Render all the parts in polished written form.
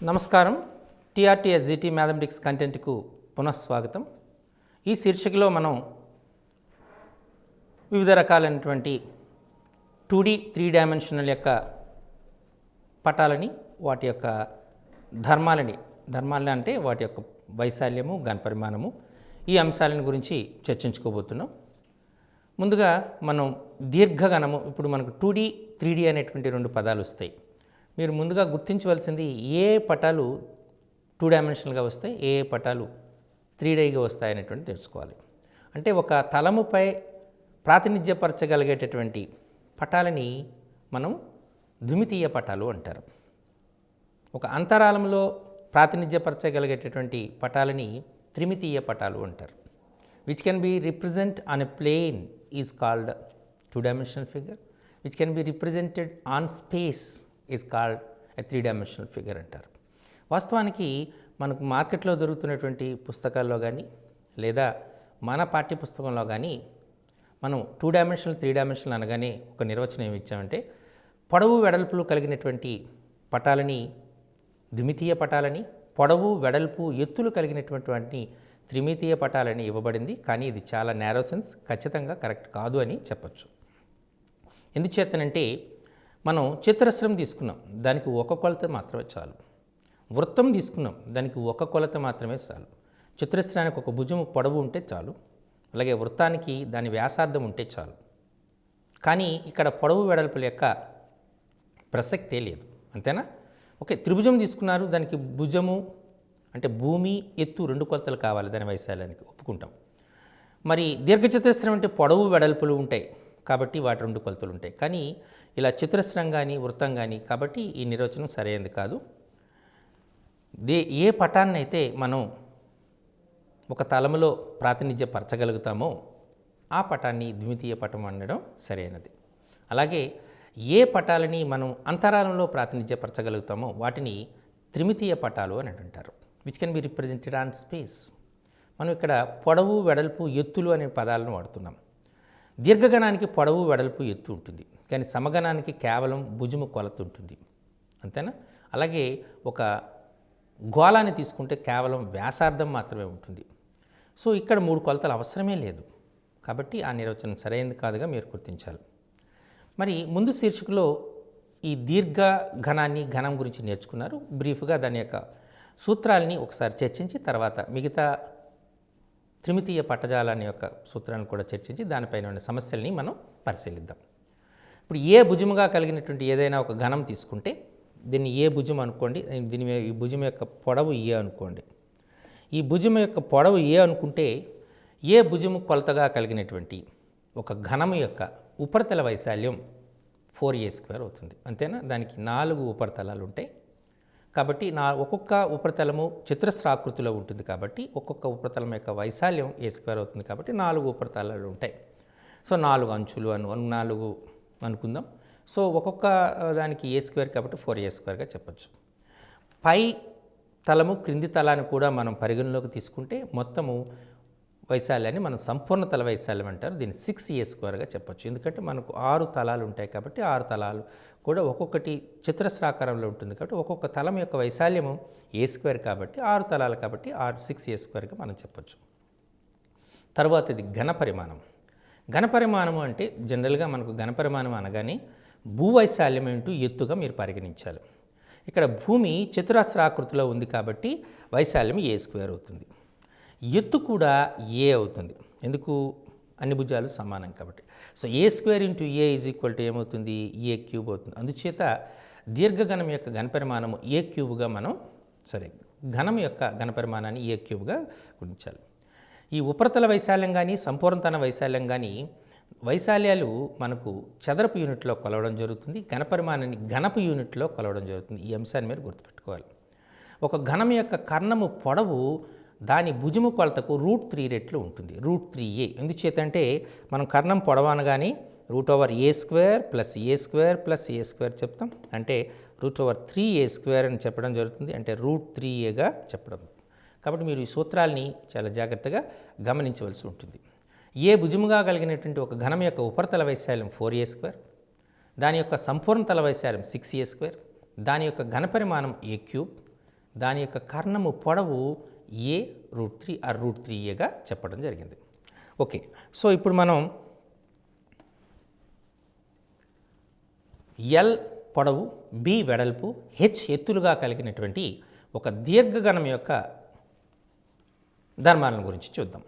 నమస్కారం. టీఆర్టీఎస్ GT mathematics కంటెంట్కు పునఃస్వాగతం. ఈ శీర్షికలో మనం వివిధ రకాలైనటువంటి 2D 3 డైమెన్షనల్ యొక్క పటాలని, వాటి యొక్క ధర్మాలని అంటే వాటి యొక్క వైశాల్యము, ఘనపరిమాణము, ఈ అంశాలను గురించి చర్చించుకోబోతున్నాం. ముందుగా మనం దీర్ఘగణము, ఇప్పుడు మనకు 2D 3D అనేటువంటి రెండు పదాలు వస్తాయి. మీరు ముందుగా గుర్తించవలసింది ఏ పటాలు 2 డైమెన్షనల్గా వస్తాయి, ఏ పటాలు 3Dగా వస్తాయి అనేటువంటి తెలుసుకోవాలి. అంటే ఒక తలముపై ప్రాతినిధ్యపరచగలిగేటటువంటి పటాలని మనం ద్విమితీయ పటాలు అంటారు. ఒక అంతరాళంలో ప్రాతినిధ్యపరచగలిగేటటువంటి పటాలని త్రిమితీయ పటాలు అంటారు. Which can be represent on a plane is called 2 dimensional figure. Which can be represented on space is called a 3 dimensional figure అంటారు. వాస్తవానికి మనకు మార్కెట్లో దొరుకుతున్నటువంటి పుస్తకాల్లో కానీ లేదా మన పాఠ్య పుస్తకంలో కానీ మనం 2 డైమెన్షనల్ 3 డైమెన్షనల్ అనగానే ఒక నిర్వచనం ఏమి ఇచ్చామంటే, పొడవు వెడల్పులు కలిగినటువంటి పటాలని ద్విమితీయ పటాలని, పొడవు వెడల్పు ఎత్తులు కలిగినటువంటి త్రిమితీయ పటాలని ఇవ్వబడింది. కానీ ఇది చాలా నేరో సెన్స్, ఖచ్చితంగా కరెక్ట్ కాదు అని చెప్పచ్చు. ఎందుచేతనంటే మనం చతురస్రం తీసుకున్నాం, దానికి ఒక కొలత మాత్రమే చాలు. వృత్తం తీసుకున్నాం, దానికి ఒక కొలత మాత్రమే చాలు. చతురస్రానికి ఒక భుజము పొడవు ఉంటే చాలు, అలాగే వృత్తానికి దాని వ్యాసార్థం ఉంటే చాలు. కానీ ఇక్కడ పొడవు వెడల్పుల యొక్క ప్రసక్తే లేదు, అంతేనా? ఓకే, త్రిభుజం తీసుకున్నారు, దానికి భుజము అంటే భూమి ఎత్తు 2 కొలతలు కావాలి దాని వైశాల్యానికి, ఒప్పుకుంటాం. మరి దీర్ఘచతురస్రం అంటే పొడవు వెడల్పులు ఉంటాయి కాబట్టి వాటి 2 కొలతలు ఉంటాయి. కానీ ఇలా చతురస్రం కానీ వృత్తం కానీ, కాబట్టి ఈ నిర్వచనం సరైనది కాదు. ఏ పటాన్ని అయితే మనం ఒక తలములో ప్రాతినిధ్యపరచగలుగుతామో ఆ పటాన్ని ద్విమితీయ పటం అనడం సరైనది. అలాగే ఏ పటాలని మనం అంతరాళంలో ప్రాతినిధ్యపరచగలుగుతామో వాటిని త్రిమితీయ పటాలు అని అంటారు. Which can be represented on space. మనం ఇక్కడ పొడవు వెడల్పు ఎత్తులు అనే పదాలను వాడుతున్నాం. దీర్ఘగణానికి పొడవు వెడల్పు ఎత్తు ఉంటుంది, కానీ సమగణానికి కేవలం భుజము కొలత ఉంటుంది, అంతేనా? అలాగే ఒక గోళాన్ని తీసుకుంటే కేవలం వ్యాసార్థం మాత్రమే ఉంటుంది. సో ఇక్కడ 3 కొలతలు అవసరమే లేదు, కాబట్టి ఆ నిర్వచనం సరైనది కాదుగా మీరు గుర్తించాలి. మరి ముందు శీర్షికలో ఈ దీర్ఘ ఘనాన్ని, ఘనం గురించి నేర్చుకున్నారు. బ్రీఫ్గా దాని యొక్క సూత్రాలని ఒకసారి చర్చించి తర్వాత మిగతా త్రిమితీయ పట్టజాలాన్ని యొక్క సూత్రాలను కూడా చర్చించి దానిపైన ఉన్న సమస్యల్ని మనం పరిశీలిద్దాం. ఇప్పుడు ఏ భుజముగా కలిగినటువంటి ఏదైనా ఒక ఘనం తీసుకుంటే దీన్ని ఏ భుజం అనుకోండి, ఈ భుజం యొక్క పొడవు ఏ అనుకోండి. ఈ భుజం యొక్క పొడవు ఏ అనుకుంటే ఏ భుజము కొలతగా కలిగినటువంటి ఒక ఘనము యొక్క ఉపరితల వైశాల్యం 4a² అవుతుంది, అంతేనా? దానికి 4 ఉపరితలాలు ఉంటాయి కాబట్టి ఒక్కొక్క ఉపరితలము చతురస్రాకృతిలో ఉంటుంది కాబట్టి ఒక్కొక్క ఉపరితలం యొక్క వైశాల్యం a² అవుతుంది కాబట్టి 4 ఉపరితలాలు ఉంటాయి. సో 4 అంచులు 4 అనుకుందాం. సో ఒక్కొక్క దానికి a² కాబట్టి 4a²గా చెప్పచ్చు. పై తలము క్రింది తలాన్ని కూడా మనం పరిగణలోకి తీసుకుంటే మొత్తము వైశాల్యాన్ని మనం సంపూర్ణ తల వైశాల్యం అంటారు. దీన్ని 6a²గా చెప్పచ్చు. ఎందుకంటే మనకు 6 తలాలు ఉంటాయి కాబట్టి 6 తలాలు కూడా ఒక్కొక్కటి చతురస్రాకారంలో ఉంటుంది కాబట్టి ఒక్కొక్క తలం యొక్క వైశాల్యము a² కాబట్టి 6 తలాలు కాబట్టి 6a²గా మనం చెప్పచ్చు. తర్వాత ఇది ఘనపరిమాణం. ఘనపరిమాణము అంటే జనరల్గా మనకు ఘనపరిమాణం అనగానే భూవైశాల్యం ఇంటూ ఎత్తుగా మీరు పరిగణించాలి. ఇక్కడ భూమి చతురస్రాకృతిలో ఉంది కాబట్టి వైశాల్యం a² అవుతుంది. ఎత్తు కూడా a అవుతుంది, ఎందుకు? అన్ని భుజాలు సమానం కాబట్టి. So a² into a is equal to ఏమవుతుంది? a³ అవుతుంది. అందుచేత దీర్ఘఘనం యొక్క ఘనపరిమాణము a³ మనం ఘనం యొక్క ఘనపరిమాణాన్ని a³ గుణించాలి. ఈ ఉపరితల వైశాల్యం కానీ సంపూర్ణతన వైశాల్యం కానీ వైశాల్యాలు మనకు చదరపు యూనిట్లో కొలవడం జరుగుతుంది, ఘనపరిమాణాన్ని ఘనపు యూనిట్లో కొలవడం జరుగుతుంది. ఈ అంశాన్ని మీరు గుర్తుపెట్టుకోవాలి. ఒక ఘనం యొక్క కర్ణము పొడవు దాని భుజము కొలతకు √3 రెట్లు ఉంటుంది, √3a. ఎందుచేతంటే మనం కర్ణం పొడవు అనగానే √a² + a² చెప్తాం, అంటే √3a² అని చెప్పడం జరుగుతుంది, అంటే √3aగా చెప్పడం. కాబట్టి మీరు ఈ సూత్రాల్ని చాలా జాగ్రత్తగా గమనించవలసి ఉంటుంది. ఏ భుజముగా కలిగినటువంటి ఒక ఘనం యొక్క ఉపరితల వైశాల్యం 4a², దాని యొక్క సంపూర్ణ తల వైశాల్యం 6a², దాని యొక్క ఘనపరిమాణం a³ దాని యొక్క కర్ణము పొడవు A√3 ఆర్ √3Aగా చెప్పడం జరిగింది. ఓకే, సో ఇప్పుడు మనం ఎల్ పొడవు, బి వెడల్పు, హెచ్ ఎత్తులుగా కలిగినటువంటి ఒక దీర్ఘగణం యొక్క ధర్మాలను గురించి చూద్దాం.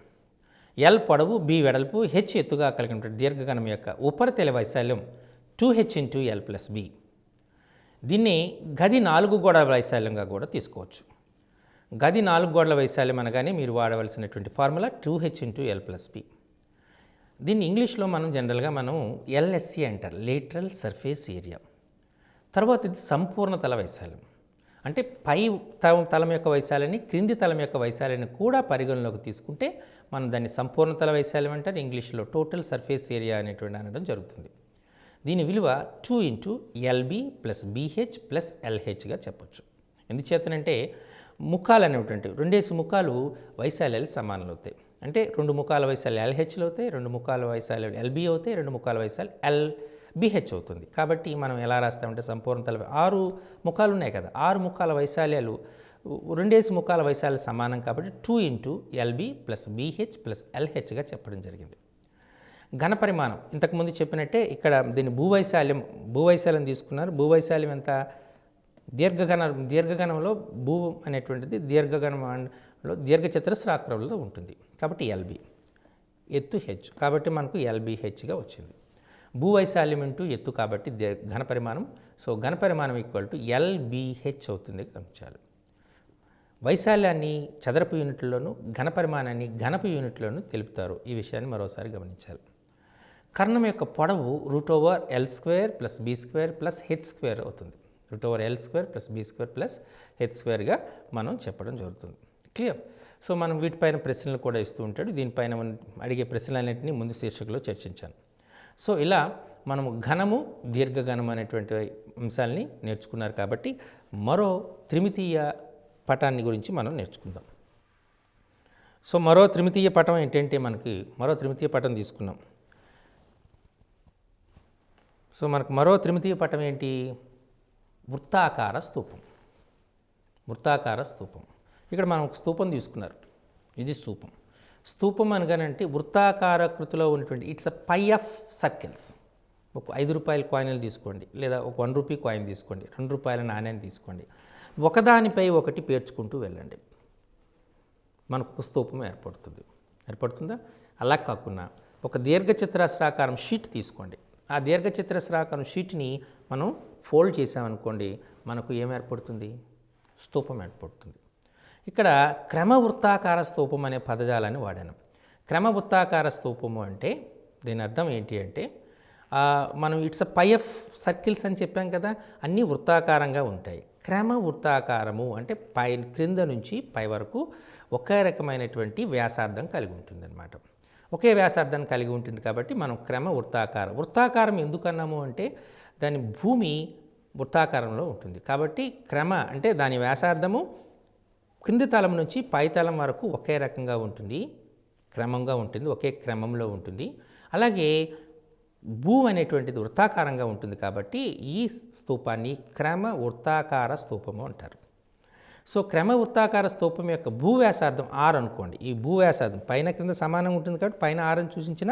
ఎల్ పొడవు, బి వెడల్పు, హెచ్ ఎత్తుగా కలిగినటువంటి దీర్ఘగణం యొక్క ఉపరితల వైశాల్యం 2h × L+B. దీన్ని గది 4 గోడల వైశాల్యంగా కూడా తీసుకోవచ్చు. గది 4 గోడల వైశాల్యం అనగానే మీరు వాడవలసినటువంటి ఫార్ములా 2h × L+B. దీన్ని ఇంగ్లీష్లో మనం జనరల్గా LSE అంటారు, లేటరల్ సర్ఫేస్ ఏరియా. తర్వాత ఇది సంపూర్ణ తల వైశాల్యం, అంటే పై తలం యొక్క వైశాల్యాన్ని, క్రింది తలం యొక్క వైశాల్యాన్ని కూడా పరిగణలోకి తీసుకుంటే మనం దాన్ని సంపూర్ణ తల వైశాల్యం అంటారు. ఇంగ్లీష్లో టోటల్ సర్ఫేస్ ఏరియా అనేటువంటి అనడం జరుగుతుంది. దీని విలువ 2 × LB + BH + LHగా చెప్పొచ్చు. ఎందుచేతనంటే ముఖాలు అనేటువంటి 2 ముఖాలు వైశాల్యాలు సమానాలు అవుతాయి. అంటే 2 ముఖాల వైశాల్యం LHలు అవుతాయి, 2 ముఖాల వైశాల్యం LB అవుతాయి, 2 ముఖాల వైశాల్యం LBH అవుతుంది. కాబట్టి మనం ఎలా రాస్తామంటే సంపూర్ణ తల 6 ముఖాలు ఉన్నాయి కదా, 6 ముఖాల వైశాల్యాలు 2 ముఖాల వైశాల్యం సమానం కాబట్టి 2 × LB + BH + LHగా చెప్పడం జరిగింది. ఘన పరిమాణం ఇంతకుముందు చెప్పినట్టే ఇక్కడ దీన్ని భూవైశాల్యం తీసుకున్నారు. భూవైశాల్యం ఎంత? దీర్ఘగణంలో భూ అనేటువంటిది దీర్ఘగణంలో దీర్ఘచతురస్రాకారంలో ఉంటుంది కాబట్టి LB, ఎత్తు H కాబట్టి మనకు LBHగా వచ్చింది. భూవైశాల్యం ఇంటూ ఎత్తు కాబట్టి ఘన పరిమాణం, సో ఘన పరిమాణం = LBH అవుతుంది గమనించాలి. వైశాల్యాన్ని చదరపు యూనిట్లలోను, ఘన పరిమాణాన్ని ఘనపు యూనిట్లను తెలుపుతారు. ఈ విషయాన్ని మరోసారి గమనించాలి. కర్ణం యొక్క పొడవు √L² + B² + H² అవుతుంది. √L² + B² + H²గా మనం చెప్పడం జరుగుతుంది. క్లియర్? సో మనం వీటిపైన ప్రశ్నలు కూడా ఇస్తూ ఉంటాడు. దీనిపైన అడిగే ప్రశ్నలన్నింటినీ ముందు శీర్షికలో చర్చించాను. సో ఇలా మనము ఘనము, దీర్ఘగణం అనేటువంటి అంశాలని నేర్చుకున్నారు. కాబట్టి మరో త్రిమితీయ పటాన్ని గురించి మనం నేర్చుకుందాం. సో మరో త్రిమితీయ పటం ఏంటంటే మరో త్రిమితీయ పటం తీసుకున్నాం. సో మనకు మరో త్రిమితీయ పటం ఏంటి? వృత్తాకార స్తూపం. వృత్తాకార స్తూపం. ఇక్కడ మనం ఒక స్తూపం తీసుకున్నారు. ఇది స్తూపం. స్తూపం అనగానంటే వృత్తాకారాకృతిలో ఉన్నటువంటి it's a pie of circles. ఒక 5 రూపాయల కాయిన్లు తీసుకోండి, లేదా ఒక 1 రూపీ కాయిన్ తీసుకోండి, 2 రూపాయల నాణ్యాన్ని తీసుకోండి, ఒకదానిపై ఒకటి పేర్చుకుంటూ వెళ్ళండి, మనకు ఒక స్తూపం ఏర్పడుతుందా? అలా కాకుండా ఒక దీర్ఘచతురస్రాకారం షీట్ తీసుకోండి. ఆ దీర్ఘచతురస్రాకారం షీట్ని మనం ఫోల్డ్ చేసామనుకోండి, మనకు ఏం ఏర్పడుతుంది? స్తూపం ఏర్పడుతుంది. ఇక్కడ క్రమవృత్తాకార స్తూపం అనే పదజాలాన్ని వాడాను. క్రమవృత్తాకార స్తూపము అంటే దీని అర్థం ఏంటి అంటే మనం it's a pie of circles అని చెప్పాం కదా, అన్నీ వృత్తాకారంగా ఉంటాయి. క్రమ వృత్తాకారము అంటే క్రింద నుంచి పై వరకు ఒకే రకమైనటువంటి వ్యాసార్థం కలిగి ఉంటుంది అన్నమాట. ఒకే వ్యాసార్థాన్ని కలిగి ఉంటుంది కాబట్టి మనం క్రమ వృత్తాకారం ఎందుకన్నాము అంటే దాని భూమి వృత్తాకారంలో ఉంటుంది కాబట్టి క్రమ అంటే దాని వ్యాసార్థము క్రింది తలం నుంచి పై తలం వరకు ఒకే రకంగా ఉంటుంది, క్రమంగా ఉంటుంది, ఒకే క్రమంలో ఉంటుంది. అలాగే భూమి అనేటువంటిది వృత్తాకారంగా ఉంటుంది కాబట్టి ఈ స్తూపాన్ని క్రమ వృత్తాకార స్తూపము అంటారు. సో క్రమ వృత్తాకార స్తూపం యొక్క భూవ్యాసార్థం R అనుకోండి. ఈ భూవ్యాసార్థం పైన క్రింద సమానంగా ఉంటుంది కాబట్టి పైన R అని సూచించిన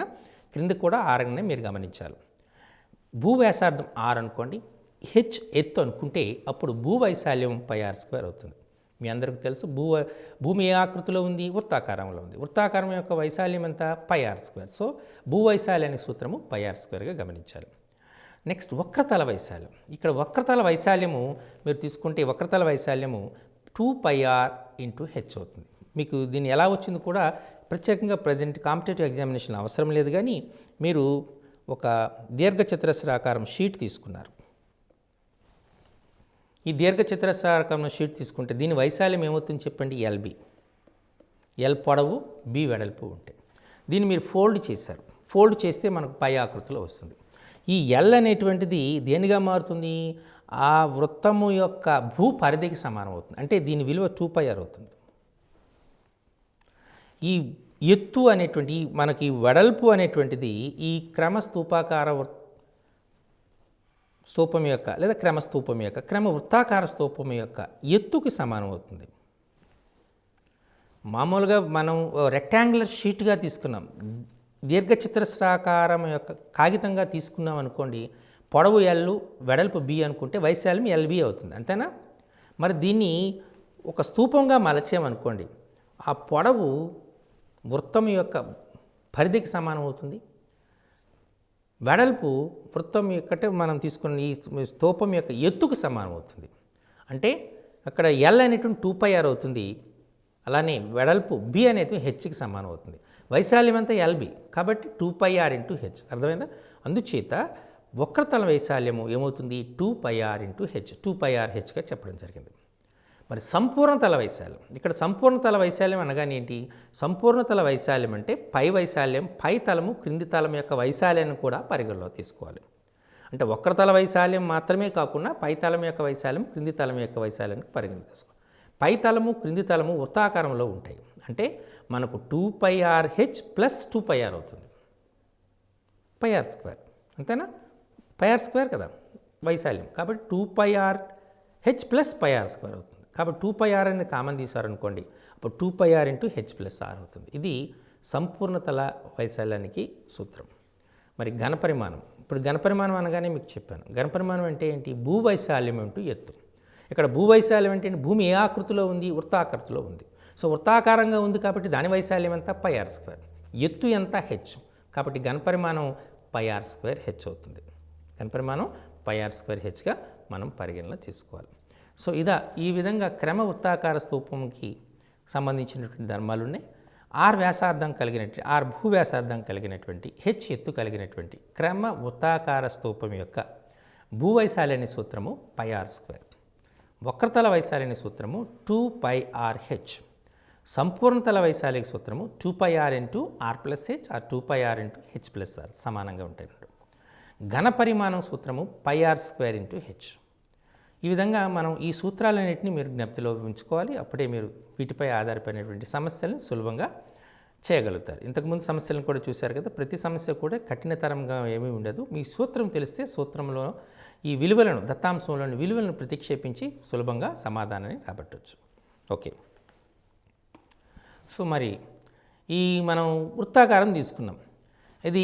క్రింద కూడా R అనే మీరు గమనించాలి. భూవ్యాసార్థం R అనుకోండి, H ఎత్తు అనుకుంటే అప్పుడు భూవైశాల్యం πr² అవుతుంది. మీ అందరికీ తెలుసు భూమి ఏ ఆకృతిలో ఉంది? వృత్తాకారంలో ఉంది. వృత్తాకారం యొక్క వైశాల్యం ఎంత? πr². సో భూవైశాల్యానికి సూత్రము πr²గా గమనించాలి. నెక్స్ట్ వక్రతల వైశాల్యం. ఇక్కడ వక్రతల వైశాల్యము మీరు తీసుకుంటే వక్రతల వైశాల్యము 2πr × h అవుతుంది. మీకు దీన్ని ఎలా వచ్చింది కూడా ప్రత్యేకంగా ప్రజెంట్ కాంపిటేటివ్ ఎగ్జామినేషన్ అవసరం లేదు, కానీ మీరు ఒక దీర్ఘచతురస్రాకారం షీట్ తీసుకున్నారు. ఈ దీర్ఘచతురస్రాకారం షీట్ తీసుకుంటే దీని వైశాల్యం ఏమవుతుంది చెప్పండి? LB. L పొడవు, B వెడల్పు ఉంటాయి. దీన్ని మీరు ఫోల్డ్ చేశారు. ఫోల్డ్ చేస్తే మనకు పై ఆకృతిలో వస్తుంది. ఈ L అనేటువంటిది దేనిగా మారుతుంది? ఆ వృత్తము యొక్క భూ పరిధికి సమానం అవుతుంది. అంటే దీని విలువ 2πr అవుతుంది. ఈ ఎత్తు అనేటువంటి మనకి వెడల్పు అనేటువంటిది ఈ క్రమ స్తూపం యొక్క లేదా క్రమ స్తూపం యొక్క క్రమ వృత్తాకార స్తూపం యొక్క ఎత్తుకి సమానం అవుతుంది. మామూలుగా మనం రెక్టాంగులర్ షీట్గా తీసుకున్నాం, దీర్ఘచతురస్రాకారం యొక్క కాగితంగా తీసుకున్నాం అనుకోండి, పొడవు ఎల్ వెడల్పు బి అనుకుంటే వైశాల్యం ఎల్బి అవుతుంది, అంతేనా? మరి దీన్ని ఒక స్తూపంగా మలచామనుకోండి, ఆ పొడవు వృత్తం యొక్క పరిధికి సమానం అవుతుంది, వెడల్పు వృత్తం యొక్క మనం తీసుకున్న ఈ స్తూపం యొక్క ఎత్తుకు సమానం అవుతుంది. అంటే అక్కడ ఎల్ అనేటువంటి 2πr అవుతుంది, అలానే వెడల్పు బి అనేది హెచ్కి సమానం అవుతుంది. వైశాల్యం అంతా ఎల్బి కాబట్టి 2πr ఇంటూ హెచ్, అర్థమైందా? అందుచేత వక్రతల వైశాల్యము ఏమవుతుంది? 2πr ఇంటూ హెచ్, 2πrhగా చెప్పడం జరిగింది. మరి సంపూర్ణతల వైశాల్యం, ఇక్కడ సంపూర్ణతల వైశాల్యం అనగానే ఏంటి? సంపూర్ణతల వైశాల్యం అంటే పై వైశాల్యం, పై తలము క్రింది తలం యొక్క వైశాల్యాన్ని కూడా పరిగణలో తీసుకోవాలి. అంటే వక్రతల వైశాల్యం మాత్రమే కాకుండా పై తలం యొక్క వైశాల్యం, క్రింది తలం యొక్క వైశాల్యాన్ని పరిగణలో తీసుకోవాలి. పై తలము క్రింది తలము వృత్తాకారంలో ఉంటాయి, అంటే మనకు 2πrh ప్లస్ 2πr అవుతుంది, πr², అంతేనా? πr² కదా వైశాల్యం, కాబట్టి 2πrh ప్లస్ πr² అవుతుంది. కాబట్టి 2πr అని కామన్ తీసారనుకోండి, అప్పుడు 2πr into H plus are అవుతుంది. ఇది సంపూర్ణతల వైశాల్యానికి సూత్రం. మరి ఘనపరిమాణం, ఇప్పుడు ఘనపరిమాణం అనగానే మీకు చెప్పాను, ఘనపరిమాణం అంటే ఏంటి? భూవైశాల్యం ఇంటూ ఎత్తు. ఇక్కడ భూవైశాల్యం అంటే భూమి ఏ ఆకృతిలో ఉంది? వృత్తాకృతిలో ఉంది. సో వృత్తాకారంగా ఉంది కాబట్టి దాని వైశాల్యం ఎంత? πr². ఎత్తు ఎంత? హెచ్. కాబట్టి ఘనపరిమాణం πr²h అవుతుంది. ఘనపరిమాణం πr²hగా మనం పరిగణన తీసుకోవాలి. సో ఈ విధంగా క్రమ వృత్తాకార స్తూపంకి సంబంధించినటువంటి ధర్మాలు ఉన్నాయి. ఆర్ వ్యాసార్థం కలిగినటువంటి, ఆర్ భూ వ్యాసార్థం కలిగినటువంటి, హెచ్ ఎత్తు కలిగినటువంటి క్రమ వృత్తాకార స్తూపం యొక్క భూవైశాల్యాన్ని సూత్రము πr². వక్రతల వైశాల్యాన్ని సూత్రము 2πrh. సంపూర్ణతల వైశాల్య సూత్రము 2πr into R plus H, ఆ 2πr into H plus are సమానంగా ఉంటాయి. ఘన పరిమాణం సూత్రము πr² ఇంటూ హెచ్. ఈ విధంగా మనం ఈ సూత్రాలన్నింటినీ మీరు జ్ఞప్తిలో ఉంచుకోవాలి. అప్పుడే మీరు వీటిపై ఆధారపడినటువంటి సమస్యలను సులభంగా చేయగలుగుతారు. ఇంతకుముందు సమస్యలను కూడా చూశారు కదా, ప్రతి సమస్య కూడా కఠినతరంగా ఏమీ ఉండదు. మీ సూత్రం తెలిస్తే సూత్రంలో ఈ విలువలను, దత్తాంశంలోని విలువలను ప్రతిక్షేపించి సులభంగా సమాధానాన్ని రాబట్టవచ్చు. ఓకే, సో మరి మనం వృత్తాకారం తీసుకున్నాం, ఇది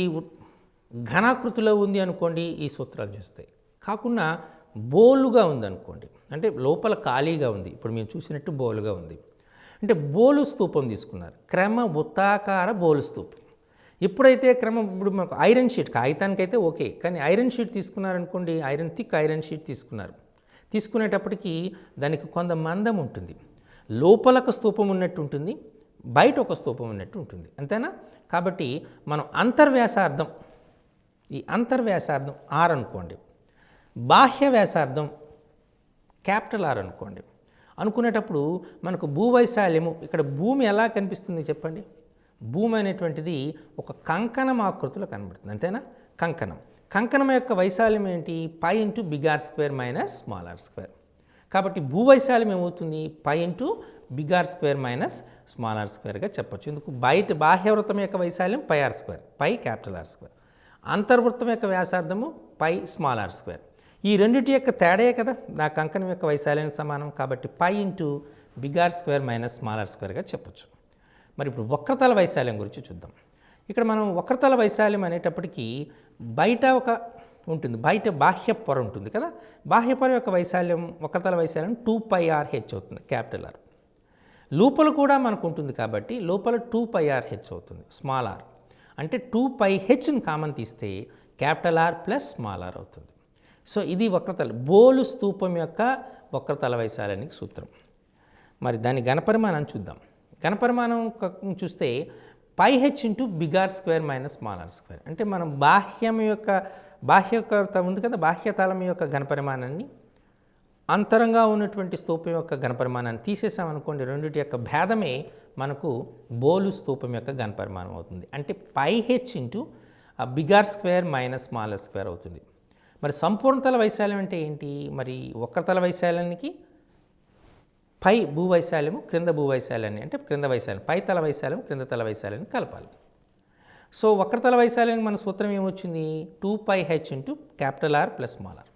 ఘనాకృతిలో ఉంది అనుకోండి, ఈ సూత్రాలు చూస్తాయి. కాకుండా బోలుగా ఉందనుకోండి, అంటే లోపల ఖాళీగా ఉంది, ఇప్పుడు మేము చూసినట్టు బోలుగా ఉంది అంటే బోలు స్తూపం తీసుకున్నారు, క్రమ వృత్తాకార బోలు స్తూపం. ఎప్పుడైతే ఇప్పుడు మనకు ఐరన్ షీట్, కాగితానికైతే ఓకే, కానీ ఐరన్ షీట్ తీసుకున్నారనుకోండి, థిక్ ఐరన్ షీట్ తీసుకునేటప్పటికీ దానికి కొంత మందం ఉంటుంది, లోపలకు స్తూపం ఉన్నట్టు ఉంటుంది, బయట ఒక స్తూపం ఉన్నట్టు ఉంటుంది, అంతేనా? కాబట్టి మనం అంతర్వ్యాసార్థం, ఈ అంతర్వ్యాసార్థం ఆర్ అనుకోండి, బాహ్య వ్యాసార్థం క్యాపిటల్ ఆర్ అనుకునేటప్పుడు మనకు భూవైశాల్యము, ఇక్కడ భూమి ఎలా కనిపిస్తుంది చెప్పండి? భూమి అనేటువంటిది ఒక కంకణం ఆకృతిలో కనబడుతుంది, అంతేనా? కంకణం యొక్క వైశాల్యం ఏంటి? π ఇంటూ br² మైనస్ r². కాబట్టి భూవైశాల్యం ఏమవుతుంది? π ఇంటూ br² మైనస్ r²గా చెప్పచ్చు. ఎందుకు? బాహ్యవృత్తం యొక్క వైశాల్యం πr², π క్యాపిటల్ R². అంతర్వృత్తం యొక్క వ్యాసార్థము π r². ఈ రెండింటి యొక్క తేడే కదా నా కంకణం యొక్క వైశాల్యానికి సమానం. కాబట్టి π ఇంటూ br² మైనస్ r²గా చెప్పచ్చు. మరి ఇప్పుడు వక్రతల వైశాల్యం గురించి చూద్దాం. ఇక్కడ మనం వక్రతల వైశాల్యం అనేటప్పటికీ బయట ఒక ఉంటుంది, బయట బాహ్య పొర ఉంటుంది కదా, బాహ్య పొర యొక్క వైశాల్యం, వక్రతల వైశాల్యం 2πrh అవుతుంది, క్యాపిటల్ ఆర్. లోపల కూడా మనకు ఉంటుంది కాబట్టి లోపల 2πrh అవుతుంది, స్మాల్ ఆర్. అంటే 2πhని కామన్ తీస్తే capital R plus small R అవుతుంది. సో ఇది వక్రతల బోలు స్తూపం యొక్క వక్రతల వైశాల్యానికి సూత్రం. మరి దాని ఘనపరిమాణాన్ని చూద్దాం. ఘనపరిమాణం చూస్తే πh into br² minus r². అంటే మనం బాహ్యకర్త ఉంది కదా, బాహ్యతలం యొక్క ఘనపరిమాణాన్ని, అంతరంగా ఉన్నటువంటి స్తూపం యొక్క ఘనపరిమాణాన్ని తీసేసామనుకోండి, రెండింటి యొక్క భేదమే మనకు బోలు స్తూపం యొక్క ఘనపరిమాణం అవుతుంది. అంటే πh into br² minus r² అవుతుంది. మరి సంపూర్ణతల వైశాల్యం అంటే ఏంటి? మరి వక్రతల వైశాల్యానికి పై భూవైశాల్యము, క్రింద భూవైశాల్యాన్ని, అంటే క్రింద వైశాల్యం, పై తల వైశాల్యం, క్రింద తల వైశాల్యాన్ని కలపాలి. సో వక్రతల వైశాల్యానికి మన సూత్రం ఏమొచ్చింది? 2πh into capital R plus small R.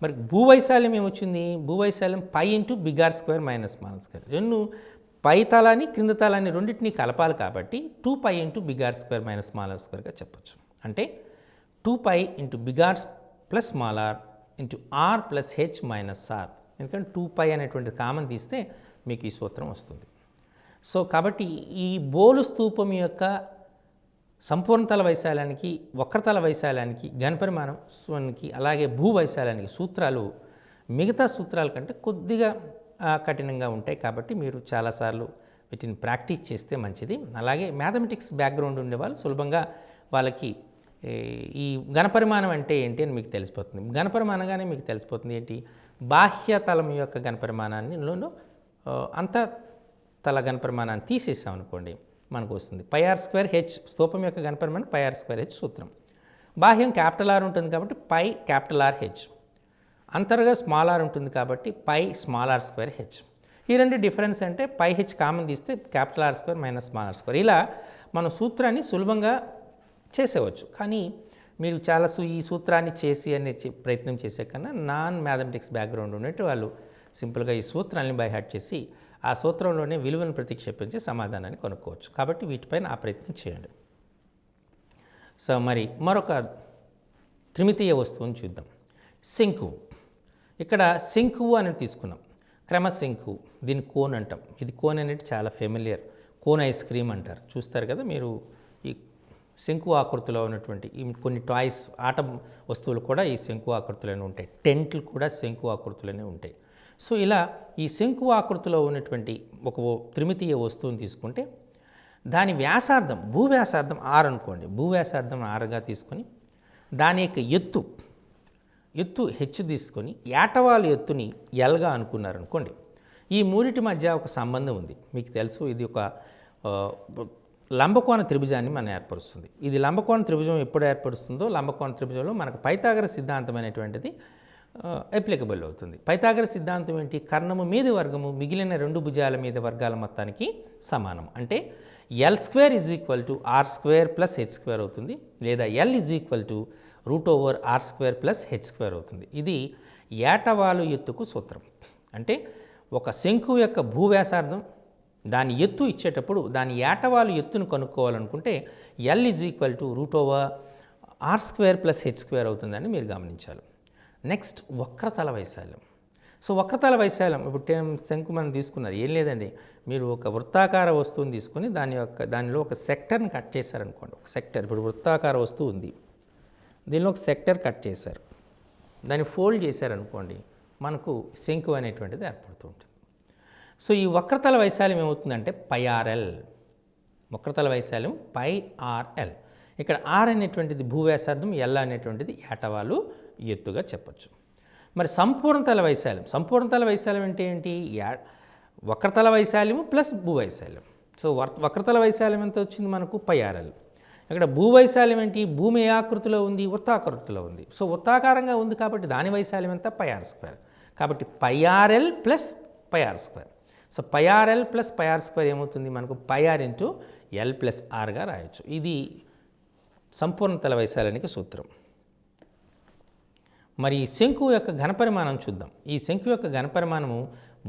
మరి భూవైశాల్యం ఏమొచ్చింది? భూవైశాల్యం pi into big R square minus small square. రెండు పై తలాన్ని క్రింద తలాన్ని రెండింటినీ కలపాలి కాబట్టి 2π into big R square minus small R స్క్వేర్గా చెప్పొచ్చు. అంటే 2π into big R plus small R into R plus H minus R. ఎందుకంటే 2π అనేటువంటి కామన్ తీస్తే మీకు ఈ సూత్రం వస్తుంది. సో కాబట్టి ఈ బోలు స్తూపం యొక్క సంపూర్ణతల వైశాల్యానికి, వక్రతల వైశాల్యానికి, ఘనపరిమాణానికి, అలాగే భూ వైశాల్యానికి సూత్రాలు మిగతా సూత్రాల కంటే కొద్దిగా కఠినంగా ఉంటాయి. కాబట్టి మీరు చాలాసార్లు వీటిని ప్రాక్టీస్ చేస్తే మంచిది. అలాగే మ్యాథమెటిక్స్ బ్యాక్గ్రౌండ్ ఉండేవాళ్ళు సులభంగా వాళ్ళకి ఈ ఘనపరిమాణం అంటే ఏంటి అని మీకు తెలిసిపోతుంది. ఘనపరిమాణంగానే మీకు తెలిసిపోతుంది ఏంటి, బాహ్య తలం యొక్క ఘనపరిమాణాన్ని అంతఃతల ఘనపరిమాణాన్ని తీసేసాం అనుకోండి, మనకు వస్తుంది πr² h. స్తూపం యొక్క ఘనపరిమాణం πr² h సూత్రం. బాహ్యం క్యాపిటల్ R ఉంటుంది కాబట్టి π క్యాపిటల్ R h. అంతర్గా స్మాల్ r ఉంటుంది కాబట్టి π స్మాల్ r² h. ఈ రెండు డిఫరెన్స్ అంటే πh కామన్ తీస్తే capital R² minus small r². ఇలా మన సూత్రాన్ని సులభంగా చేసేవచ్చు. కానీ మీరు చాలా ఈ సూత్రాన్ని చేసి అనే ప్రయత్నం చేసే కన్నా నాన్ మ్యాథమెటిక్స్ బ్యాక్గ్రౌండ్ ఉన్నట్టు వాళ్ళు సింపుల్గా ఈ సూత్రాన్ని బై హార్ట్ చేసి ఆ సూత్రంలోనే విలువను ప్రతిక్షేపించి సమాధానాన్ని కొనుక్కోవచ్చు. కాబట్టి వీటిపైన ఆ ప్రయత్నం చేయండి. సో మరి మరొక త్రిమితీయ వస్తువుని చూద్దాం. శంకువు. ఇక్కడ శంకువు అని తీసుకున్నాం, క్రమశంకువు. దీన్ని కోన్ అంటాం. ఇది కోన్ అనేది చాలా ఫెమిలియర్. కోన్ ఐస్ క్రీమ్ అంటారు, చూస్తారు కదా మీరు. ఈ శంకు ఆకృతిలో ఉన్నటువంటి కొన్ని టాయ్స్, ఆట వస్తువులు కూడా ఈ శంకు ఆకృతిలోనే ఉంటాయి. టెంట్లు కూడా శంకు ఆకృతిలోనే ఉంటాయి. సో ఇలా ఈ శంకు ఆకృతిలో ఉన్నటువంటి ఒక త్రిమితీయ వస్తువుని తీసుకుంటే దాని వ్యాసార్థం, భూ వ్యాసార్థం R అనుకోండి. భూ వ్యాసార్థం Rగా తీసుకొని దాని యొక్క ఎత్తు H తీసుకొని ఏటవాలు ఎత్తుని Lగా అనుకున్నారనుకోండి. ఈ మూడిటి మధ్య ఒక సంబంధం ఉంది. మీకు తెలుసు, ఇది ఒక లంబకోణ త్రిభుజాన్ని మనం ఏర్పరుస్తుంది. ఇది లంబకోణ త్రిభుజం ఎప్పుడు ఏర్పరుస్తుందో, లంబకోణ త్రిభుజంలో మనకు పైథాగరస్ సిద్ధాంతం అనేటువంటిది అప్లికబుల్ అవుతుంది. పైథాగరస్ సిద్ధాంతం ఏంటి? కర్ణము మీది వర్గము మిగిలిన రెండు భుజాల మీద వర్గాల మొత్తానికి సమానం. అంటే L² = R² + H² అవుతుంది, లేదా L √R² + H² అవుతుంది. ఇది ఏటవాలు ఎత్తుకు సూత్రం. అంటే ఒక శంకువు యొక్క భూ వ్యాసార్థం, దాని ఎత్తు ఇచ్చేటప్పుడు దాని ఏటవాలు ఎత్తును కనుక్కోవాలనుకుంటే L √R² + H² అవుతుందని మీరు గమనించాలి. నెక్స్ట్ వక్రతల వైశాల్యం. సో వక్రతల వైశాల్యం ఇప్పుడు శంకు మనం తీసుకున్నారు, ఏం లేదండి, మీరు ఒక వృత్తాకార వస్తువుని తీసుకొని దానిలో ఒక సెక్టర్ని కట్ చేశారనుకోండి. ఒక సెక్టర్, ఇప్పుడు వృత్తాకార వస్తువు ఉంది, దీనిలో ఒక సెక్టర్ కట్ చేశారు, దాన్ని ఫోల్డ్ చేశారనుకోండి, మనకు శంకు అనేటువంటిది ఏర్పడుతూ ఉంటుంది. సో ఈ వక్రతల వైశాల్యం ఏమవుతుందంటే πRL. వక్రతల వైశాల్యం πRL. ఇక్కడ R అనేటువంటిది భూ వ్యాసార్థం, L అనేటువంటిది ఏటవాలు ఎత్తుగా చెప్పచ్చు. మరి సంపూర్ణతల వైశాల్యం. సంపూర్ణతల వైశాల్యం అంటే ఏంటి? వక్రతల వైశాల్యము ప్లస్ భూ వైశాల్యం. సో వక్రతల వైశాల్యం ఎంత వచ్చింది మనకు? πRL. ఇక్కడ భూ వైశాల్యం ఏంటి? భూమి ఏ ఆకృతిలో ఉంది? వృత్తాకృతిలో ఉంది. సో వృత్తాకారంగా ఉంది కాబట్టి దాని వైశాల్యం ఎంత? πr². కాబట్టి πRL + πr². So πRL + πr² ఏమవుతుంది మనకు? πr × L + Rగా రాయొచ్చు. ఇది సంపూర్ణతల వైశాల్యానికి సూత్రం. మరి ఈ శంకు యొక్క ఘనపరిమాణం చూద్దాం. ఈ శంకు యొక్క ఘనపరిమాణము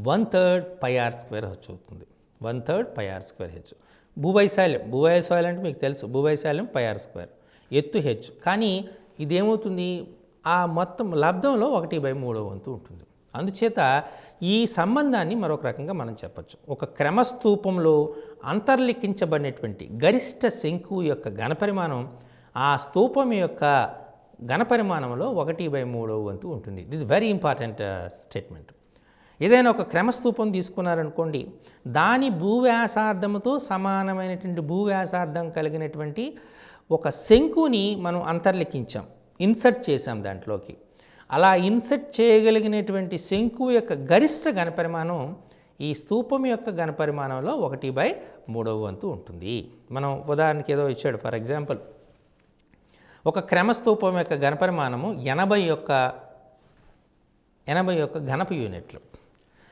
1/3 πr² h అవుతుంది. 1/3 πr² h. భూవైశాల్యం అంటే మీకు తెలుసు, భూవైశాల్యం πr², ఎత్తు h. కానీ ఇదేమవుతుంది? ఆ మొత్తం లబ్ధంలో 1/3 వంతు ఉంటుంది. అందుచేత ఈ సంబంధాన్ని మరొక రకంగా మనం చెప్పచ్చు. ఒక క్రమస్తూపంలో అంతర్లిఖించబడినటువంటి గరిష్ట శంకు యొక్క ఘనపరిమాణం ఆ స్తూపం యొక్క ఘనపరిమాణంలో 1/3 వంతు ఉంటుంది. ఇది వెరీ ఇంపార్టెంట్ స్టేట్మెంట్. ఏదైనా ఒక క్రమస్తూపం తీసుకున్నారనుకోండి, దాని భూవ్యాసార్థంతో సమానమైనటువంటి భూవ్యాసార్థం కలిగినటువంటి ఒక శంకుని మనం అంతర్లిఖించాం, ఇన్సర్ట్ చేసాం దాంట్లోకి. అలా ఇన్సర్ట్ చేయగలిగినటువంటి శంకు యొక్క గరిష్ట ఘనపరిమాణం ఈ స్తూపం యొక్క ఘనపరిమాణంలో 1/3 వంతు ఉంటుంది. మనం ఉదాహరణకి ఏదో ఇచ్చాడు, ఫర్ ఎగ్జాంపుల్ ఒక క్రమస్తూపం యొక్క ఘనపరిమాణము 80 యొక్క ఘనపు యూనిట్లు.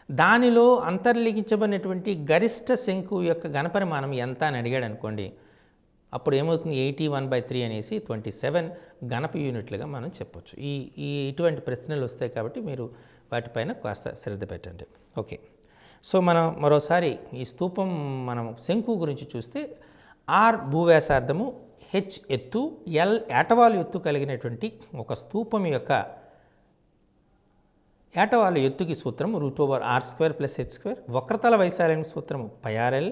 దానిలో అంతర్లిఖించబడినటువంటి గరిష్ట శంకు యొక్క ఘనపరిమాణం ఎంత అని అడిగాడు అనుకోండి, అప్పుడు ఏమవుతుంది 81/3 అనేసి 27 ఘనపు యూనిట్లుగా మనం చెప్పొచ్చు. ఈ ఈ ఇటువంటి ప్రశ్నలు వస్తాయి కాబట్టి మీరు వాటిపైన కాస్త శ్రద్ధ పెట్టండి. ఓకే, సో మనం మరోసారి ఈ స్తూపం మనం శంకు గురించి చూస్తే ఆర్ భూవ్యాసార్థము, హెచ్ ఎత్తు, ఎల్ ఏటవాలు ఎత్తు కలిగినటువంటి ఒక స్తూపం యొక్క ఏటవాలు ఎత్తుకి సూత్రం √r² + h². వక్రతల వైశాల్యానికి సూత్రము πrl.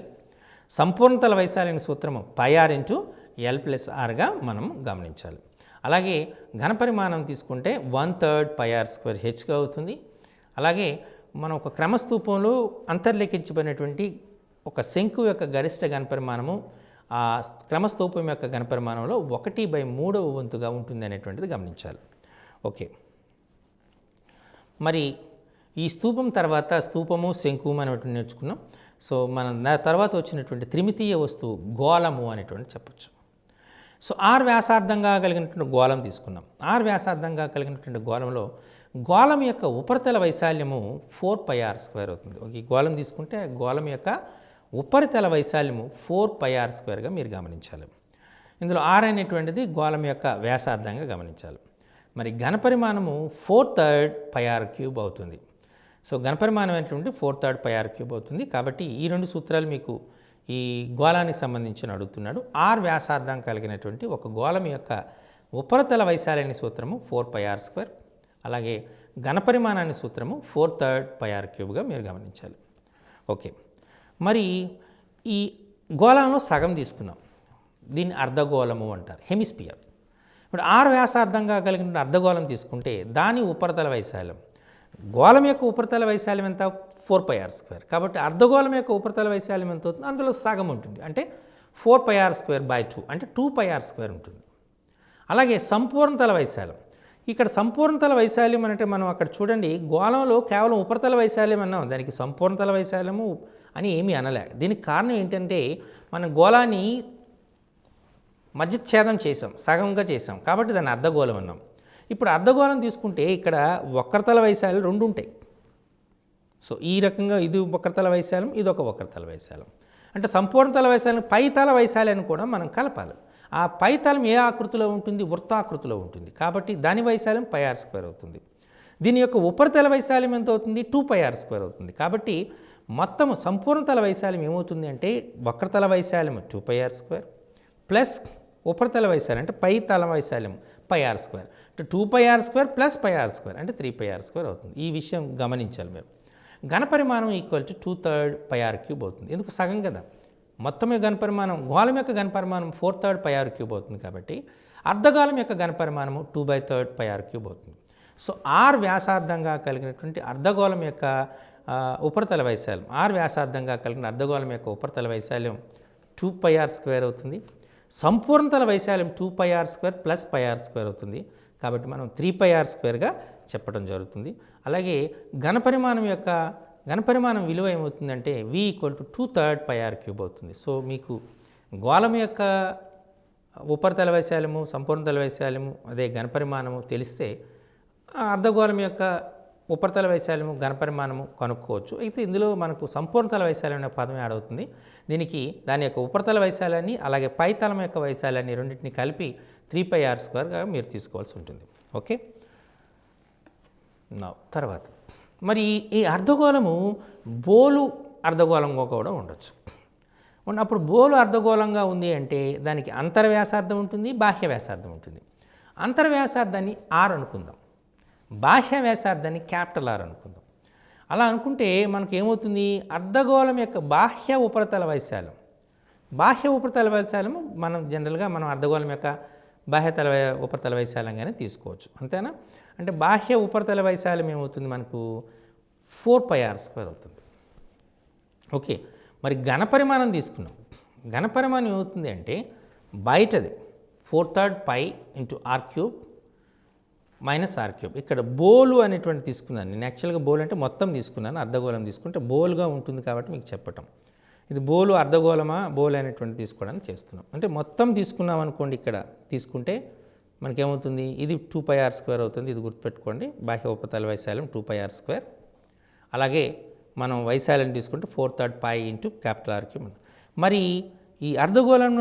సంపూర్ణతల వైశాల్యానికి సూత్రము πr × l + rగా మనం గమనించాలి. అలాగే ఘనపరిమాణం తీసుకుంటే 1/3 πr² hగా అవుతుంది. అలాగే మనం ఒక క్రమస్తూపంలో అంతర్లిఖించబడినటువంటి ఒక శంకు యొక్క గరిష్ట ఘనపరిమాణము ఆ క్రమస్తూపం యొక్క ఘనపరిమాణంలో 1/3వ వంతుగా ఉంటుంది అనేటువంటిది గమనించాలి. ఓకే, మరి ఈ స్తూపం తర్వాత స్తూపము శంకు అనేటువంటి నేర్చుకున్నాం. సో మనం తర్వాత వచ్చినటువంటి త్రిమితీయ వస్తువు గోళము అనేటువంటి చెప్పచ్చు. సో ఆర్ వ్యాసార్థంగా కలిగినటువంటి గోళం తీసుకున్నాం. ఆర్ వ్యాసార్థంగా కలిగినటువంటి గోళంలో గోళం యొక్క ఉపరితల వైశాల్యము 4πr² అవుతుంది. ఈ గోళం తీసుకుంటే గోళం యొక్క ఉపరితల వైశాల్యము 4πr²గా మీరు గమనించాలి. ఇందులో ఆర్ అనేటువంటిది గోళం యొక్క వ్యాసార్థంగా గమనించాలి. మరి ఘనపరిమాణము 4/3 πr³ అవుతుంది. సో ఘనపరిమాణం అనేటువంటి 4/3 πr³ అవుతుంది. కాబట్టి ఈ రెండు సూత్రాలు మీకు ఈ గోళానికి సంబంధించి అడుగుతున్నాడు. ఆర్ వ్యాసార్థం కలిగినటువంటి ఒక గోళం యొక్క ఉపరితల వైశాల్యాన్ని సూత్రము 4πr², అలాగే ఘనపరిమాణాన్ని సూత్రము 4/3 πr³ మీరు గమనించాలి. ఓకే, మరి ఈ గోళంలో సగం తీసుకున్నాం, దీన్ని అర్ధగోళము అంటారు, హెమిస్పియర్. ఇప్పుడు ఆర్ వ్యాసార్థంగా కలిగిన అర్ధగోళం తీసుకుంటే దాని ఉపరితల వైశాల్యం, గోళం యొక్క ఉపరితల వైశాల్యం ఎంత 4πr². కాబట్టి అర్ధగోళం యొక్క ఉపరితల వైశాల్యం ఎంత అవుతుంది, అందులో సగం ఉంటుంది, అంటే 4πr²/2 అంటే 2πr² ఉంటుంది. అలాగే సంపూర్ణతల వైశాల్యం, ఇక్కడ సంపూర్ణతల వైశాల్యం అంటే మనం అక్కడ చూడండి గోళంలో కేవలం ఉపరితల వైశాల్యం అన్నాం, దానికి సంపూర్ణతల వైశాల్యము అని ఏమీ అనలే. దీనికి కారణం ఏంటంటే మనం గోళాన్ని మధ్యఛేదం చేసాం, సగంగా చేసాం, కాబట్టి దాన్ని అర్ధగోళం అన్నాం. ఇప్పుడు అర్ధగోళం తీసుకుంటే ఇక్కడ వక్రతల వైశాల్యం 2 ఉంటాయి. సో ఈ రకంగా ఇది వక్రతల వైశాల్యం, ఇది ఒక వక్రతల వైశాల్యం. అంటే సంపూర్ణతల వైశాల్యం పైతల వైశాల్యాన్ని కూడా మనం కలపాలి. ఆ పైతలం ఏ ఆకృతిలో ఉంటుంది, వృత్తాకృతిలో ఉంటుంది, కాబట్టి దాని వైశాల్యం πr² అవుతుంది. దీని యొక్క ఉపరితల వైశాల్యం ఎంత అవుతుంది, 2πr² అవుతుంది. కాబట్టి మొత్తం సంపూర్ణతల వైశాల్యం ఏమవుతుంది అంటే వక్రతల వైశాల్యం 2πr² ప్లస్ ఉపరితల వైశాల్యం అంటే పైతల వైశాల్యం πr², అంటే 2πr² + πr² అంటే 3πr² అవుతుంది. ఈ విషయం గమనించాలి మీరు. ఘనపరిమాణం = 2/3 πr³ అవుతుంది. ఎందుకు సగం కదా, మొత్తమే ఘనపరిమాణం, గోళం యొక్క ఘనపరిమాణం 4/3 πr³ అవుతుంది. కాబట్టి అర్ధగోళం యొక్క ఘనపరిమాణము 2/3 πr³ అవుతుంది. సో ఆర్ వ్యాసార్థంగా కలిగినటువంటి అర్ధగోళం యొక్క ఉపరితల వైశాల్యం, ఆర్ వ్యాసార్థంగా కలిగిన అర్ధగోళం యొక్క ఉపరితల వైశాల్యం 2πr² అవుతుంది. సంపూర్ణతల వైశాల్యం 2πr² + πr² అవుతుంది. కాబట్టి మనం 3πr²గా చెప్పడం జరుగుతుంది. అలాగే ఘనపరిమాణం విలువ ఏమవుతుందంటే v = 2/3 πr³ అవుతుంది. సో మీకు గోళం యొక్క ఉపరితల వైశాల్యము, సంపూర్ణతల వైశాల్యము, అదే ఘనపరిమాణము తెలిస్తే అర్ధగోళం యొక్క ఉపరితల వైశాల్యము, ఘనపరిమాణము కనుక్కోవచ్చు. అయితే ఇందులో మనకు సంపూర్ణతల వైశాల్యం అనే పదం యాడ్ అవుతుంది. దీనికి దాని యొక్క ఉపరితల వైశాల్యాన్ని అలాగే పైతలం యొక్క వైశాల్యాన్ని రెండింటిని కలిపి 3πr²గా మీరు తీసుకోవాల్సి ఉంటుంది. ఓకే, తర్వాత మరి ఈ అర్ధగోళము బోలు అర్ధగోళంగా కూడా ఉండొచ్చు. అప్పుడు బోలు అర్ధగోళంగా ఉంది అంటే దానికి అంతర్వ్యాసార్థం ఉంటుంది, బాహ్య వ్యాసార్థం ఉంటుంది. అంతర్వ్యాసార్థాన్ని R అనుకుందాం, బాహ్య వ్యాసార్థాన్ని R అనుకుందాం. అలా అనుకుంటే మనకు ఏమవుతుంది, అర్ధగోళం యొక్క బాహ్య ఉపరితల వైశాల్యం, మనం జనరల్గా అర్ధగోళం యొక్క ఉపరితల వైశాల్యంగానే తీసుకోవచ్చు, అంతేనా. అంటే బాహ్య ఉపరితల వైశాల్యం ఏమవుతుంది, మనకు 4πr² అవుతుంది. ఓకే, మరి ఘనపరిమాణం తీసుకున్నాం. ఘనపరిమాణం ఏమవుతుంది అంటే బయటది 4/3 π × r³ - r³. ఇక్కడ బోలు అనేటువంటి తీసుకున్నాను నేను. యాక్చువల్గా బోల్ అంటే మొత్తం తీసుకున్నాను, అర్ధగోళం తీసుకుంటే బోల్గా ఉంటుంది కాబట్టి మీకు చెప్పటం. ఇది బోలు అర్ధగోళమా బోల్ అనేటువంటి తీసుకోవడానికి చేస్తున్నాం. అంటే మొత్తం తీసుకున్నాం అనుకోండి, ఇక్కడ తీసుకుంటే మనకేమవుతుంది, ఇది 2πr² అవుతుంది. ఇది గుర్తుపెట్టుకోండి, బాహ్య ఉపరితల వైశాల్యం 2πr². అలాగే మనం వైశాల్యం తీసుకుంటే 4/3 π × R³. మరి ఈ అర్ధగోళం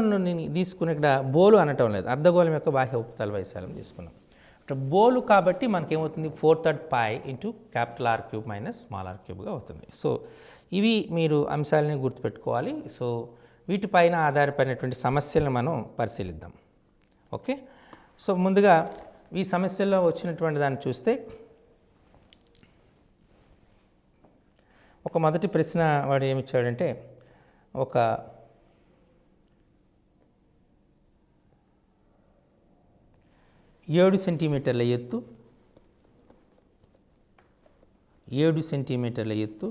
తీసుకుని ఇక్కడ బోలు అనటం లేదు, అర్ధగోళం యొక్క బాహ్య ఉపరితల వైశాల్యం తీసుకున్నాం. ఇక్కడ బోలు కాబట్టి మనకేమవుతుంది 4/3 pi into capital R cube minus small R క్యూబ్గా అవుతుంది. సో ఇవి మీరు అంశాలని గుర్తుపెట్టుకోవాలి. సో వీటిపైన ఆధారపడినటువంటి సమస్యలను మనం పరిశీలిద్దాం. ఓకే, సో ముందుగా ఈ సమస్యల్లో వచ్చినటువంటి దాన్ని చూస్తే ఒక మొదటి ప్రశ్న వాడు ఏమిచ్చాడంటే, ఒక 7 సెంటీమీటర్ల ఎత్తు 7 సెంటీమీటర్ల ఎత్తు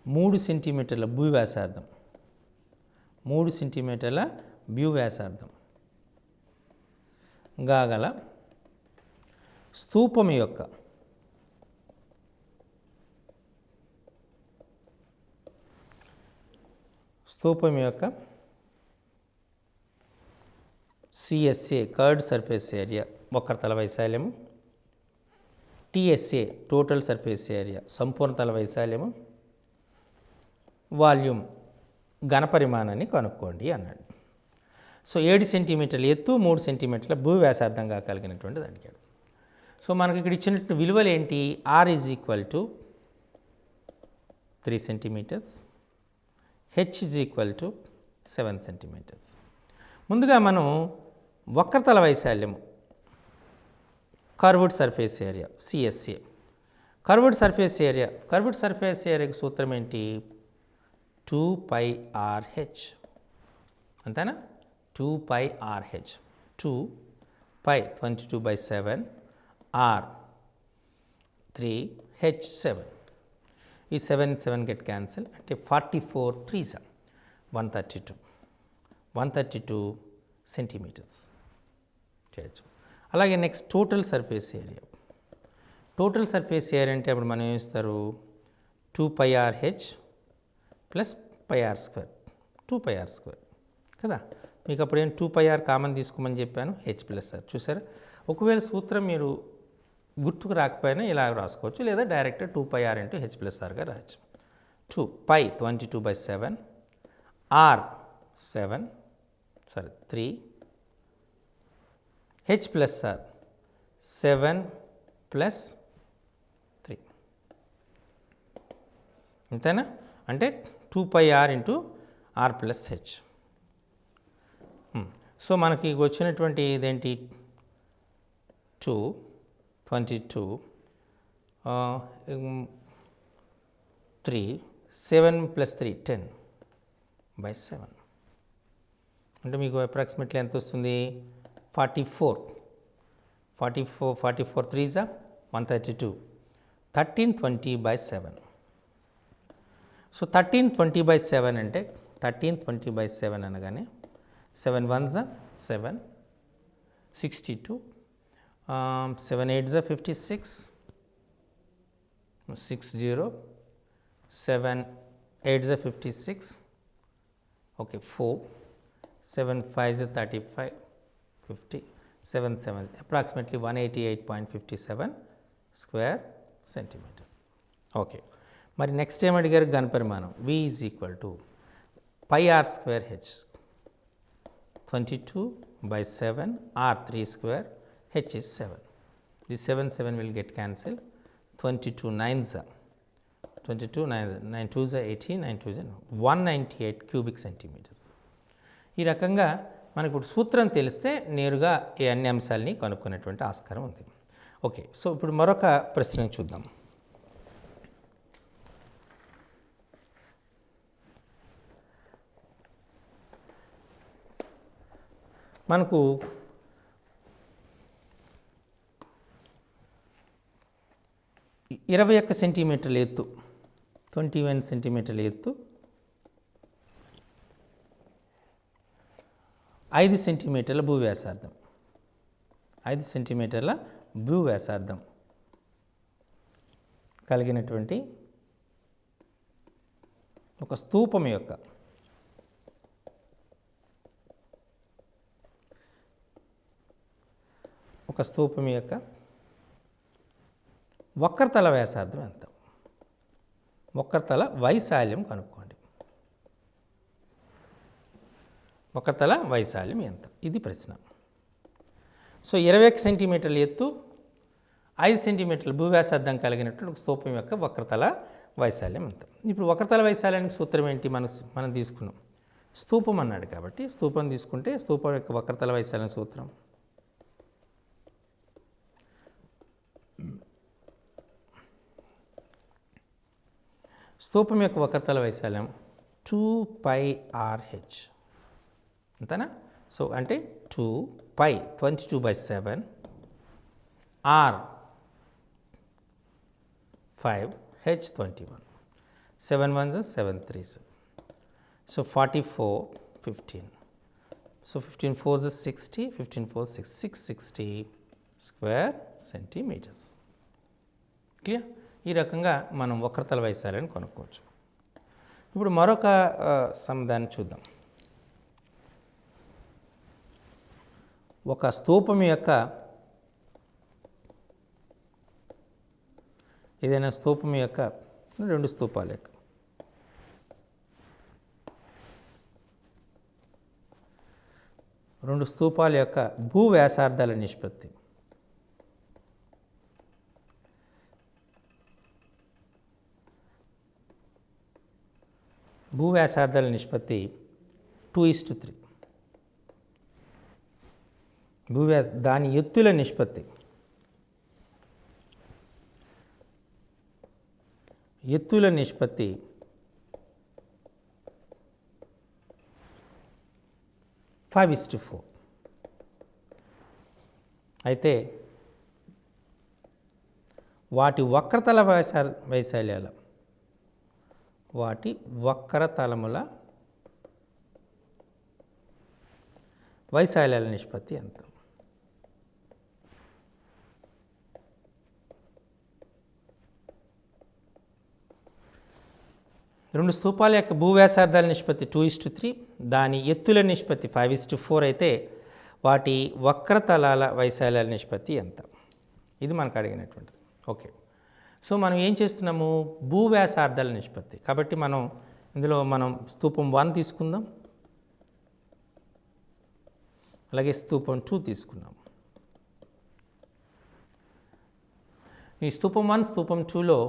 3 సెంటీమీటర్ల భూవ్యాసార్థం 3 సెంటీమీటర్ల భూవ్యాసార్థం గల స్తూపం యొక్క CSA కర్వ్డ్ సర్ఫేస్ ఏరియా వక్రతల వైశాల్యము, TSA టోటల్ సర్ఫేస్ ఏరియా సంపూర్ణ తల వైశాల్యము, వాల్యూమ్ ఘనపరిమాణాన్ని కనుక్కోండి అన్నాడు. సో 7 సెంటీమీటర్ల ఎత్తు 3 సెంటీమీటర్ల భూ వ్యాసార్థంగా కలిగినటువంటిది అడిగాడు. సో మనకి ఇక్కడ ఇచ్చినట్టు విలువలు ఏంటి? R is equal to 3 centimetres, H is equal to 7 centimetres. ముందుగా మనం వక్రతల వైశాల్యము curved surface area CSA, curved surface ఏరియాకి సూత్రం ఏంటి? 2πRh అంతేనా? 2πRh 2π 22/7 R 3 H 7. ఈ 7 గెట్ క్యాన్సిల్ అంటే 44 3s 132 సెంటీమీటర్స్ చేయొచ్చు. అలాగే నెక్స్ట్ టోటల్ సర్ఫేస్ ఏరియా అంటే అప్పుడు మనం ఏమిస్తారు? 2πRh ప్లస్ πr² 2πr² కదా. మీకు అప్పుడు ఏం 2πr కామన్ తీసుకోమని చెప్పాను, H ప్లస్ R. చూసారా? ఒకవేళ సూత్రం మీరు గుర్తుకు రాకపోయినా ఇలా రాసుకోవచ్చు, లేదా direct 2πr into H plus Rగా రాయచ్చు. 2π 22/7 R 3 H plus R 7 plus 3 అంతేనా? అంటే 2πr into R plus H. So మనకి వచ్చినటువంటి ఇదేంటి? 22 3 7 ప్లస్ 3 10/7 అంటే మీకు అప్రాక్సిమేట్లీ ఎంత వస్తుంది? 44 3s 132 1320/7. సో 1320/7 అంటే 1320/7 అనగానే 7 1s 7 62 7 8s 56 60 7 8s 56 okay 4 7 5s 35 50 7 7 approximately 188.57 square centimetres. Okay, మరి నెక్స్ట్ ఏం అడిగారు? ఘనపరిమాణం V is equal to πr² H 22/7 R 3 square H is 7. This 7 will get cancelled. 22 9s 22 9 2s 18 9 2s 198 cubic centimeters. ఈ రకంగా మనకు ఇప్పుడు సూత్రం తెలిస్తే నేరుగా ఈ అన్ని అంశాలని కనుక్కునేటువంటి ఆస్కారం ఉంది. ఓకే, సో ఇప్పుడు మరొక ప్రశ్న చూద్దాం. మనకు 21 సెంటీమీటర్ల ఎత్తు 21 సెంటీమీటర్ల ఎత్తు 5 సెంటీమీటర్ల భూ వ్యాసార్థం 5 సెంటీమీటర్ల భూ వ్యాసార్థం కలిగినటువంటి ఒక స్తూపం యొక్క వక్రతల వ్యాసార్థం ఎంత? వక్రతల వైశాల్యం కనుక్కోండి. వక్రతల వైశాల్యం ఎంత? ఇది ప్రశ్న. సో 21 సెంటీమీటర్ల ఎత్తు, 5 సెంటీమీటర్ల భూవ్యాసార్థం కలిగినటువంటి స్తూపం యొక్క వక్రతల వైశాల్యం ఎంత? ఇప్పుడు వక్రతల వైశాల్యానికి సూత్రం ఏంటి? మనం తీసుకున్నాం స్తూపం అన్నాడు కాబట్టి స్తూపం తీసుకుంటే స్తూపం యొక్క వక్రతల వైశాల్యం సూత్రం స్తూపం యొక్క వక్రతల వైశాల్యం 2πRh అంతేనా? సో అంటే 2π 22/7 R 5 H 21 7 1s 7 3s. So 44 15. So 15 4s 60, 15 4s 660 square centimeters. Clear? ఈ రకంగా మనం వక్రతల వైశాల్యాన్ని కనుక్కోవచ్చు. ఇప్పుడు మరొక సమాధానం చూద్దాం. ఒక స్తూపం యొక్క ఏదైనా స్తూపం యొక్క రెండు స్తూపాల యొక్క భూ వ్యాసార్థాల నిష్పత్తి భూ వ్యాసార్థాల నిష్పత్తి 2:3. దాని ఎత్తుల నిష్పత్తి 5:4. అయితే వాటి వక్రతలముల వైశాల్యాల నిష్పత్తి ఎంత? రెండు స్తూపాల యొక్క భూవ్యాసార్థాల నిష్పత్తి 2:3, దాని ఎత్తుల నిష్పత్తి 5:4 అయితే వాటి వక్రతలాల వైశాల్యాల నిష్పత్తి ఎంత? ఇది మనకు అడిగినటువంటిది. ఓకే, సో మనం ఏం చేస్తున్నాము? భూవ్యాసార్థాల నిష్పత్తి. కాబట్టి ఇందులో మనం స్తూపం 1 తీసుకుందాం, అలాగే స్తూపం 2 తీసుకున్నాం. ఈ స్తూపం 1 స్తూపం 2లో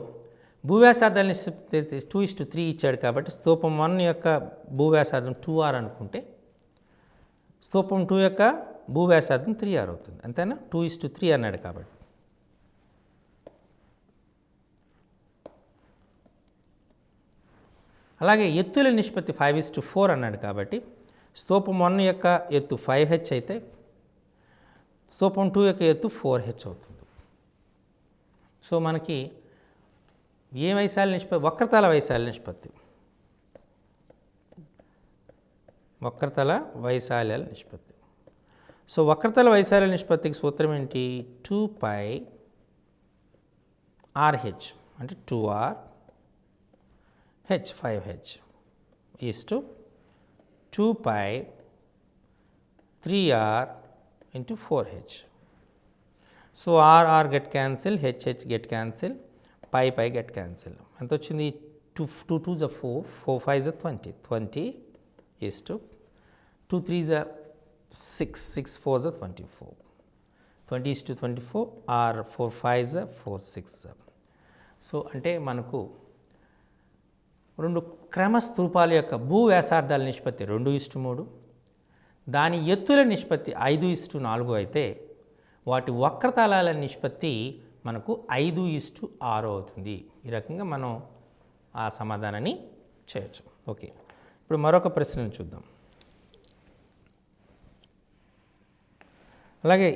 భూవ్యాసార్థాల నిష్పత్తి 2:3 ఇచ్చాడు కాబట్టి స్తూపం 1 యొక్క భూవ్యాసార్థం 2R అనుకుంటే స్తూపం 2 యొక్క భూవ్యాసార్థం 3R అవుతుంది. అంతేనా? 2:3 అన్నాడు కాబట్టి. అలాగే ఎత్తుల నిష్పత్తి 5:4 అన్నాడు కాబట్టి స్తూపం 1 యొక్క ఎత్తు 5H అయితే స్తూపం 2 యొక్క ఎత్తు 4H అవుతుంది. సో మనకి ఏ వైశాల్య నిష్పత్తి? వక్రతల వైశాల్య నిష్పత్తి. వక్రతల వైశాల్యాల నిష్పత్తి. సో వక్రతల వైశాల్య నిష్పత్తికి సూత్రం ఏంటి? 2πRh అంటే 2R H 5H is to 2π 3R into 4H. So R get cancel, H get cancel, pi get cancel. ఎంత వచ్చింది? 2 2s are 4, 4 5s are 20. 20 is to 2 3s are 6, 6 4s are 24. 20 is to 24, R 4 5s are 4 6. So అంటే మనకు రెండు క్రమ స్తూపాల యొక్క భూ వ్యాసార్థాల నిష్పత్తి 2:3, దాని ఎత్తుల నిష్పత్తి 5:4 అయితే వాటి వక్రతలాల నిష్పత్తి మనకు 5:6 అవుతుంది. ఈ రకంగా మనం ఆ సమాధానాన్ని చేయొచ్చు. ఓకే, ఇప్పుడు మరొక ప్రశ్నను చూద్దాం. అలాగే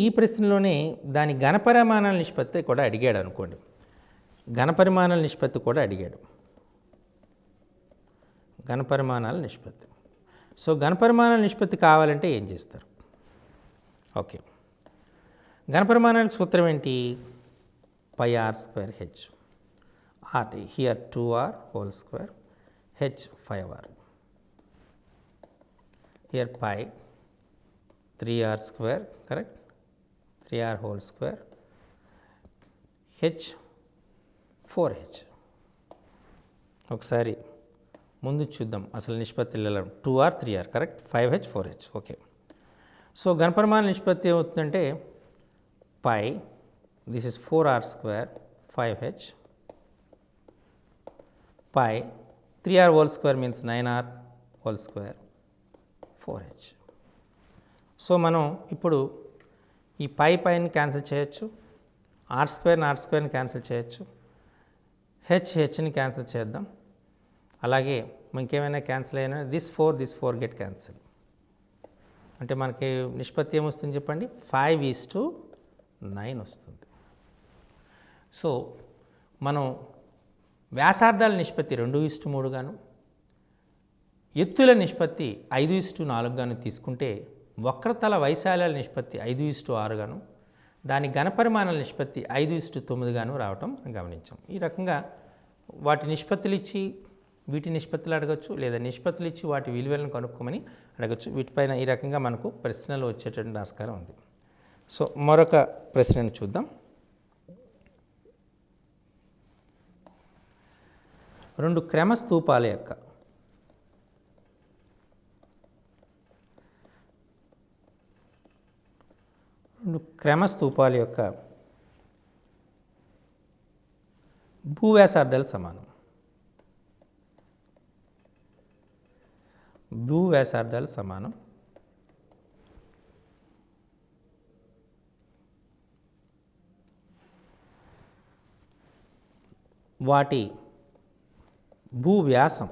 ఈ ప్రశ్నలోనే దాని ఘనపరిమాణాల నిష్పత్తి కూడా అడిగాడు అనుకోండి. ఘనపరిమాణాల నిష్పత్తి కూడా అడిగాడు. ఘనపరిమాణాల నిష్పత్తి. సో ఘనపరిమాణాల నిష్పత్తి కావాలంటే ఏం చేస్తారు? ఓకే, ఘనపరిమాణానికి సూత్రం ఏంటి? πr²h. R here 2R whole square, H 5R. Here pi 3R square, correct? 3R whole square, H 4H. ఒకసారి ముందు చూద్దాం అసలు నిష్పత్తులు ఎలా 2R 3R correct 5H 4H okay. So ఘనపరిమాణ నిష్పత్తి ఏమవుతుందంటే pi this is 4R² 5H pi 3R whole square means 9R whole square 4H. So మనం ఇప్పుడు ఈ పైని క్యాన్సిల్ చేయొచ్చు, R² క్యాన్సిల్ చేయొచ్చు, హెచ్ని క్యాన్సిల్ చేద్దాం. అలాగే ఇంకేమైనా క్యాన్సిల్ అయినా దిస్ 4 గెట్ క్యాన్సిల్. అంటే మనకి నిష్పత్తి ఏమొస్తుంది చెప్పండి 5:9 వస్తుంది. సో మనం వ్యాసార్థాల నిష్పత్తి 2:3 గాను, ఎత్తుల నిష్పత్తి 5:4 గాను తీసుకుంటే వక్రతల వైశాల్యాల నిష్పత్తి 5:6 గాను, దాని ఘనపరిమాణాల నిష్పత్తి 5:9 గాను రావటం గమనించాం. ఈ రకంగా వాటి నిష్పత్తులు ఇచ్చి వీటి నిష్పత్తులు అడగచ్చు, లేదా నిష్పత్తులు ఇచ్చి వాటి విలువలను కనుక్కోమని అడగచ్చు. వీటిపైన ఈ రకంగా మనకు ప్రశ్నలు వచ్చేటటువంటి ఆస్కారం ఉంది. సో మరొక ప్రశ్నను చూద్దాం. రెండు క్రమస్తూపాల యొక్క భూవ్యాసార్థాలు సమానం. భూవ్యాసార్థాలు సమానం. వాటి భూవ్యాసం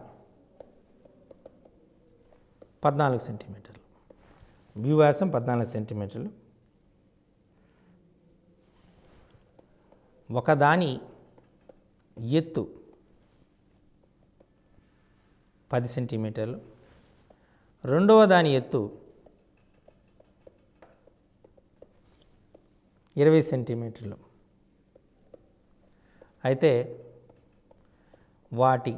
14 సెంటీమీటర్లు. భూవ్యాసం 14 సెంటీమీటర్లు. ఒకదాని ఎత్తు 10 సెంటీమీటర్లు, రెండవ దాని ఎత్తు 20 సెంటీమీటర్లు. అయితే వాటి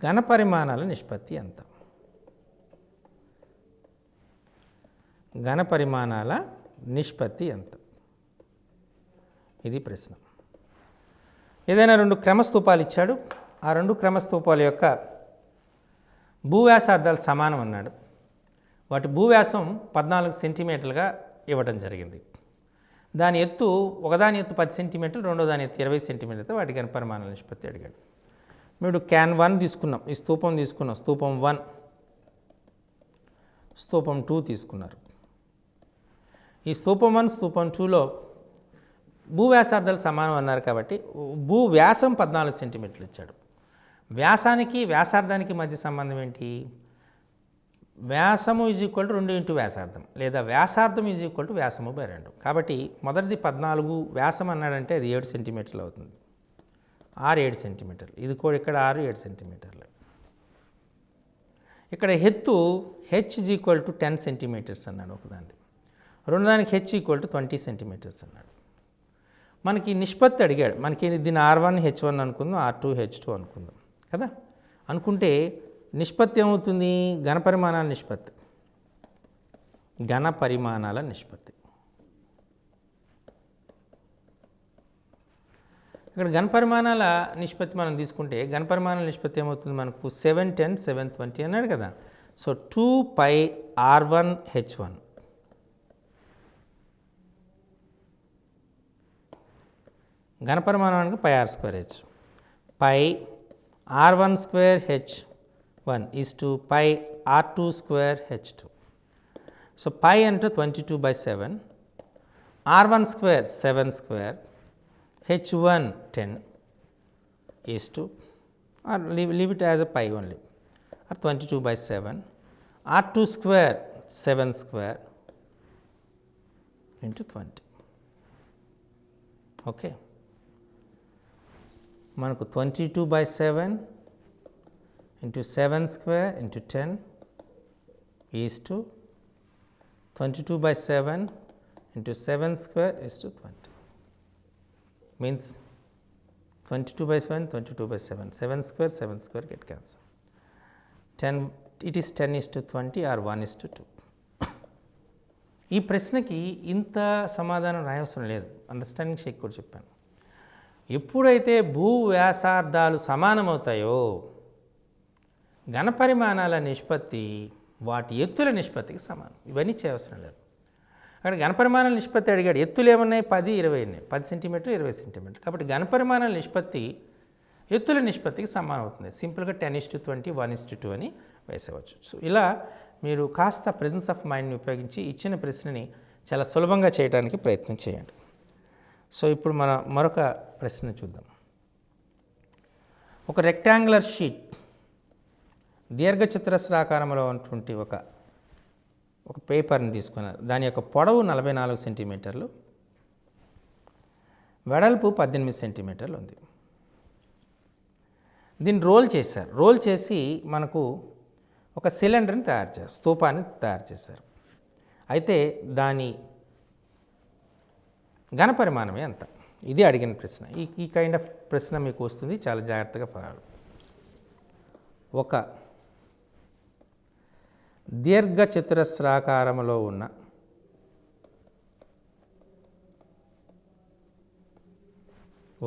ఘనపరిమాణాల నిష్పత్తి ఎంత? ఘనపరిమాణాల నిష్పత్తి ఎంత? ఇది ప్రశ్న. ఏదైనా రెండు క్రమస్తూపాలు ఇచ్చాడు, ఆ రెండు క్రమస్తూపాల యొక్క భూవ్యాసార్థాలు సమానం అన్నాడు. వాటి భూవ్యాసం 14 సెంటీమీటర్లుగా ఇవ్వడం జరిగింది. దాని ఎత్తు ఒకదాని ఎత్తు 10 సెంటీమీటర్లు, రెండో దాని ఎత్తు 20 సెంటీమీటర్లు. వాటి ఘనపరిమాణాల నిష్పత్తి అడిగాడు. మీరు క్యాన్ 1 తీసుకున్నాం, ఈ స్తూపం తీసుకున్నాం, స్తూపం 1, స్తూపం 2 తీసుకున్నారు. ఈ స్తూపం 1, స్తూపం 2లో భూవ్యాసార్థాలు సమానం అన్నారు కాబట్టి భూవ్యాసం 14 సెంటీమీటర్లు ఇచ్చాడు. వ్యాసానికి వ్యాసార్థానికి మధ్య సంబంధం ఏంటి? వ్యాసము ఈజ్ ఈక్వల్ టు 2 ఇంటూ వ్యాసార్థం, లేదా వ్యాసార్థం ఈజ్ ఈక్వల్ టు వ్యాసము బై 2. కాబట్టి మొదటిది 14 వ్యాసం అన్నాడంటే అది 7 సెంటీమీటర్లు అవుతుంది. 7 సెంటీమీటర్లు. ఇది కూడా ఇక్కడ 7 సెంటీమీటర్లు. ఇక్కడ ఎత్తు H is equal to 10 centimetres అన్నాడు ఒకదానికి, రెండు దానికి హెచ్ ఈక్వల్ టు 20 సెంటీమీటర్స్ అన్నాడు. మనకి నిష్పత్తి అడిగాడు. మనకి దీన్ని R1 H1 అనుకుందాం, R2 H2 అనుకుందాం కదా. అనుకుంటే నిష్పత్తి ఏమవుతుంది? ఘనపరిమాణాల నిష్పత్తి. ఘనపరిమాణాల నిష్పత్తి. ఇక్కడ ఘనపరిమాణాల నిష్పత్తి మనం తీసుకుంటే ఘనపరిమాణాల నిష్పత్తి ఏమవుతుంది మనకు? 7 10 7 20 అన్నాడు కదా. సో 2πR1 H1 ఘనపరిమాణానికి πR²H, πR1² H1 is to πR2² H2. So π అంటే 22/7, R1² 7², H1 10 is to, or leave it as a pi only, or 22/7, R2² 7² into 20. Okay, మనకు 22/7 into 7² into 10 is to 22/7 into 7² is to 20. Means 22/7, 22/7, 7² get cancelled. 10, it is 10 is to 20 or 1 is to 2. ఈ ప్రశ్నకి ఇంత సమాధానం రాయవసరం లేదు, understanding Sheikh కూడా చెప్పాను. ఎప్పుడైతే భూ వ్యాసార్థాలు సమానమవుతాయో ఘనపరిమాణాల నిష్పత్తి వాటి ఎత్తుల నిష్పత్తికి సమానం. ఇవన్నీ చేయవలసిన లేదు. అక్కడ ఘనపరిమాణాల నిష్పత్తి అడిగాడు. ఎత్తులు ఏమన్నాయి? 10, 20 ఉన్నాయి. 10 సెంటీమీటర్, 20 సెంటీమీటర్. కాబట్టి ఘనపరిమాణాల నిష్పత్తి ఎత్తుల నిష్పత్తికి సమానం అవుతుంది. సింపుల్గా 10:20, 1:2 అని వేసేవచ్చు. సో ఇలా మీరు కాస్త ప్రెజెన్స్ ఆఫ్ మైండ్ని ఉపయోగించి ఇచ్చిన ప్రశ్నని చాలా సులభంగా చేయడానికి ప్రయత్నం చేయండి. సో ఇప్పుడు మన మరొక ప్రశ్న చూద్దాం. ఒక రెక్టాంగులర్ షీట్ దీర్ఘచతురస్రాకారంలో ఉన్నటువంటి ఒక పేపర్ని తీసుకున్నారు. దాని యొక్క పొడవు 44 సెంటీమీటర్లు, వెడల్పు 18 సెంటీమీటర్లు ఉంది. దీన్ని రోల్ చేశారు. రోల్ చేసి మనకు ఒక సిలిండర్ని తయారు చేశారు, స్తూపాన్ని తయారు చేశారు. అయితే దాని ఘనపరిమాణమే ఎంత? ఇది అడిగిన ప్రశ్న. ఈ కైండ్ ఆఫ్ ప్రశ్న మీకు వస్తుంది, చాలా జాగ్రత్తగా ఫాలో. ఒక దీర్ఘచతురస్రాకారంలో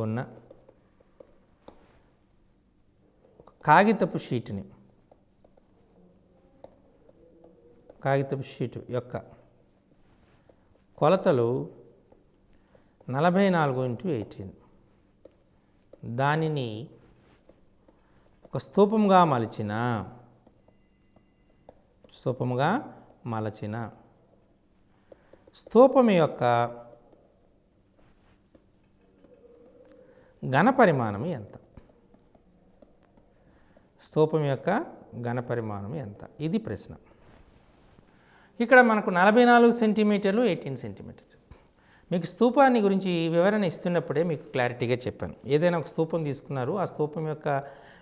ఉన్న కాగితపు షీటు యొక్క కొలతలు 44x18. దానిని ఒక స్తూపంగా మలచిన స్తూపం యొక్క ఘనపరిమాణం ఎంత? స్తూపం యొక్క ఘనపరిమాణం ఎంత? ఇది ప్రశ్న. ఇక్కడ మనకు 44 సెంటీమీటర్లు, 18 సెంటీమీటర్స్. మీకు స్తూపాన్ని గురించి వివరణ ఇస్తున్నప్పుడే మీకు క్లారిటీగా చెప్పాను. ఏదైనా ఒక స్తూపం తీసుకున్నారు, ఆ స్తూపం యొక్క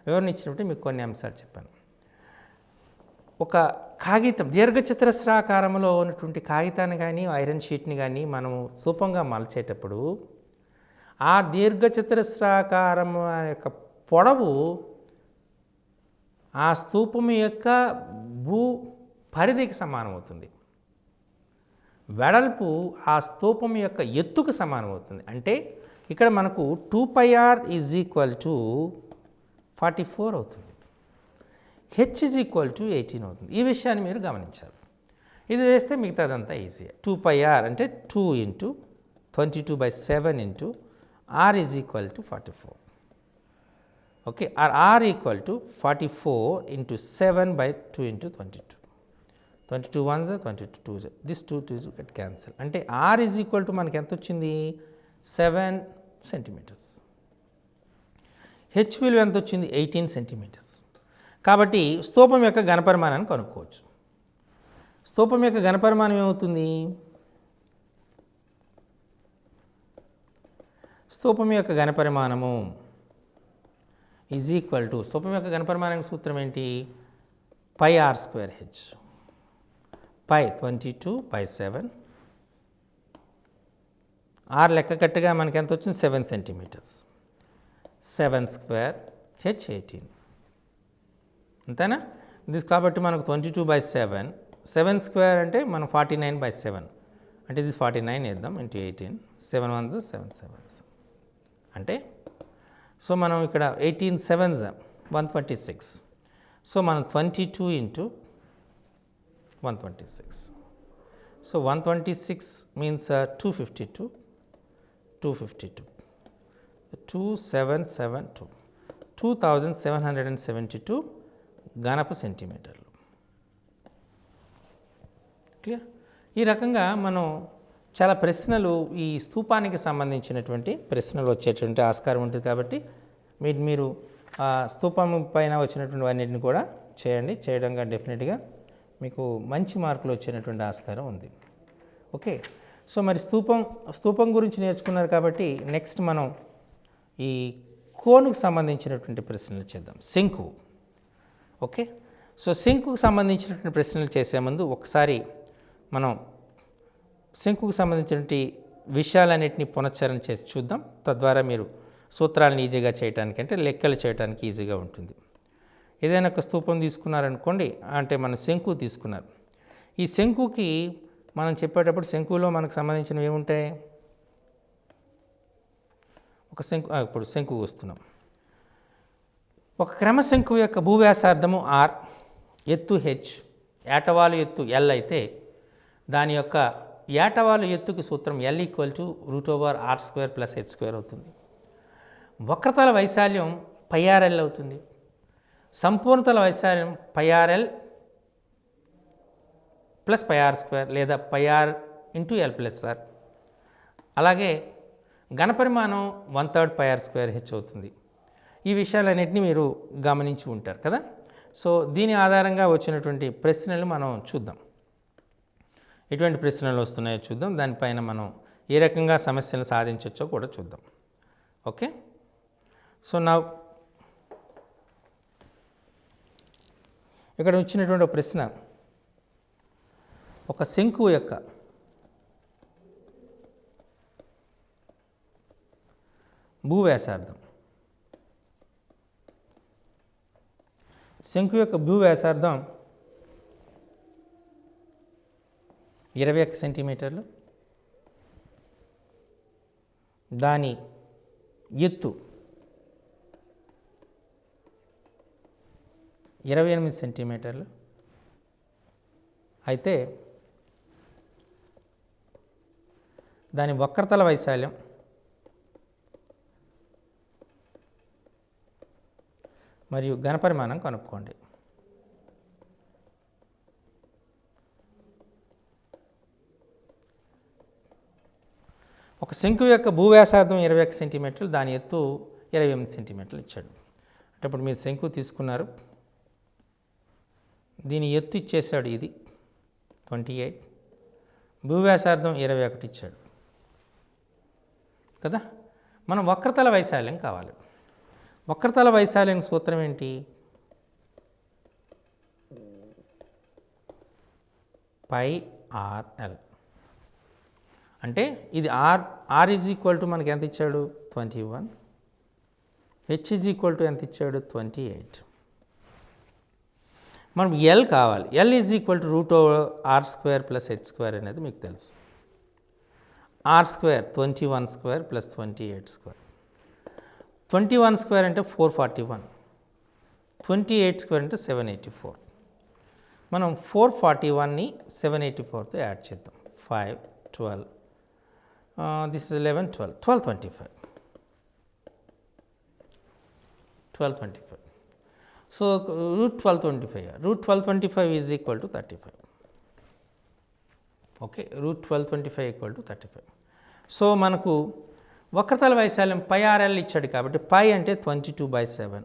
వివరణ ఇచ్చినప్పుడే మీకు కొన్ని అంశాలు చెప్పాను. ఒక కాగితం దీర్ఘచతురస్రాకారంలో ఉన్నటువంటి కాగితాన్ని కానీ ఐరన్ షీట్ని కానీ మనము స్తూపంగా మలచేటప్పుడు ఆ దీర్ఘచతురస్రాకారం యొక్క పొడవు ఆ స్తూపం యొక్క భూ పరిధికి సమానమవుతుంది. వెడల్పు ఆ స్తూపం యొక్క ఎత్తుకు సమానమవుతుంది. అంటే ఇక్కడ మనకు 2πr = 44 అవుతుంది. h = 18 అవుతుంది. ఈ విషయాన్ని మీరు గమనించాలి. ఇది చేస్తే మిగతాదంతా ఈజీ. 2πr అంటే 2 × 22/7 r = 44. Okay, r = 44 × 7/2 × 22. 22 1s 22 2s. This 2 2s get cancel. అంటే r = మనకి ఎంత వచ్చింది? 7 సెంటీమీటర్స్. h విలువ ఎంత వచ్చింది? 18 సెంటీమీటర్స్. కాబట్టి స్తూపం యొక్క ఘనపరిమాణాన్ని కనుక్కోవచ్చు. స్తూపం యొక్క ఘనపరిమాణం ఏమవుతుంది? స్తూపం యొక్క ఘనపరిమాణము స్తూపం యొక్క ఘనపరిమాణానికి సూత్రం ఏంటి? πr²h. π 22/7. r లెక్క కట్టుగా మనకి ఎంత వచ్చింది? 7 సెంటీమీటర్స్. 7² h 18. అంతేనా? కాబట్టి మనకు 22/7. 7² అంటే మనం 49/7. అంటే ఇది 49 వేద్దాం × 18. 7 1s 7 7s. అంటే సో మనం ఇక్కడ 18 7s 126. సో మనం 22 × 126. So 126 means 252. 2772. 2772 ఘనపు సెంటీమీటర్లు. క్లియర్? ఈ రకంగా మనం చాలా ప్రశ్నలు ఈ స్తూపానికి సంబంధించినటువంటి ప్రశ్నలు వచ్చేటువంటి ఆస్కారం ఉంటుంది. కాబట్టి మీరు స్తూపం పైన వచ్చినటువంటి అన్నింటిని కూడా చేయండి. చేయడంగా డెఫినెట్గా మీకు మంచి మార్కులు వచ్చేటటువంటి ఆస్కారం ఉంది. ఓకే, సో మరి స్తూపం గురించి నేర్చుకున్నారు కాబట్టి నెక్స్ట్ మనం ఈ కోనుకు సంబంధించినటువంటి ప్రశ్నలు చేద్దాం. శంకు. ఓకే, సో శంకుకు సంబంధించినటువంటి ప్రశ్నలు చేసే ముందు ఒకసారి మనం శంకుకు సంబంధించినటువంటి విషయాలన్నింటినీ పునశ్చరణ చేసి చూద్దాం. తద్వారా మీరు సూత్రాలను ఈజీగా చేయడానికి, అంటే లెక్కలు చేయడానికి ఈజీగా ఉంటుంది. ఏదైనా ఒక స్తూపం తీసుకున్నారనుకోండి, అంటే మనం శంకు తీసుకున్నారు. ఈ శంకుకి మనం చెప్పేటప్పుడు శంకులో మనకు సంబంధించినవి ఏముంటాయి? ఇప్పుడు శంకు వస్తున్నాం. ఒక క్రమశంకు యొక్క భూవ్యాసార్థము r, ఎత్తు h, ఏటవాలు ఎత్తు l అయితే దాని యొక్క ఏటవాలు ఎత్తుకి సూత్రం l √r² + h² అవుతుంది. వక్రతల వైశాల్యం πrl అవుతుంది. సంపూర్ణతల వైశాల్యం πrl + πr² లేదా πr × l+r. అలాగే ఘనపరిమాణం 1/3 πr²h అవుతుంది. ఈ విషయాలన్నింటినీ మీరు గమనించి ఉంటారు కదా. సో దీని ఆధారంగా వచ్చినటువంటి ప్రశ్నలు మనం చూద్దాం. ఎటువంటి ప్రశ్నలు వస్తున్నాయో చూద్దాం. దానిపైన మనం ఏ రకంగా సమస్యలు సాధించవచ్చో కూడా చూద్దాం. ఓకే. సో నా ఇక్కడ వచ్చినటువంటి ప్రశ్న, ఒక శంకువు యొక్క భూవ్యాసార్థం, శంకు యొక్క భూవ్యాసార్థం 21 సెంటీమీటర్లు, దాని ఎత్తు 28 సెంటీమీటర్లు అయితే దాని వక్రతల వైశాల్యం మరియు ఘనపరిమాణం కనుక్కోండి. ఒక శంకు యొక్క భూవ్యాసార్థం 21 సెంటీమీటర్లు, దాని ఎత్తు 28 సెంటీమీటర్లు ఇచ్చాడు. అంటే ఇప్పుడు మీరు శంకు తీసుకున్నారు, దీని ఎత్తు ఇచ్చేసాడు, ఇది 28, భూవ్యాసార్థం 21 ఇచ్చాడు కదా. మనం వక్రతల వైశాల్యం కావాలి. వక్రతల వైశాల్యం సూత్రం ఏంటి? πrl. అంటే ఇది r = మనకి ఎంత ఇచ్చాడు? 21. h ఎంత ఇచ్చాడు? 28. మనం l కావాలి. l √r² + h² అనేది మీకు తెలుసు. r² 21² + 28². 21² అంటే 441, 28² అంటే 784. మనం 441ని 784తో యాడ్ చేద్దాం. 5, 12, this is 11, 12, 1225. 1225. So √1225. √1225 = 35. Okay, √1225 = 35. So మనకు వక్రతల వైశాల్యం πrl ఇచ్చాడు కాబట్టి π అంటే 22/7.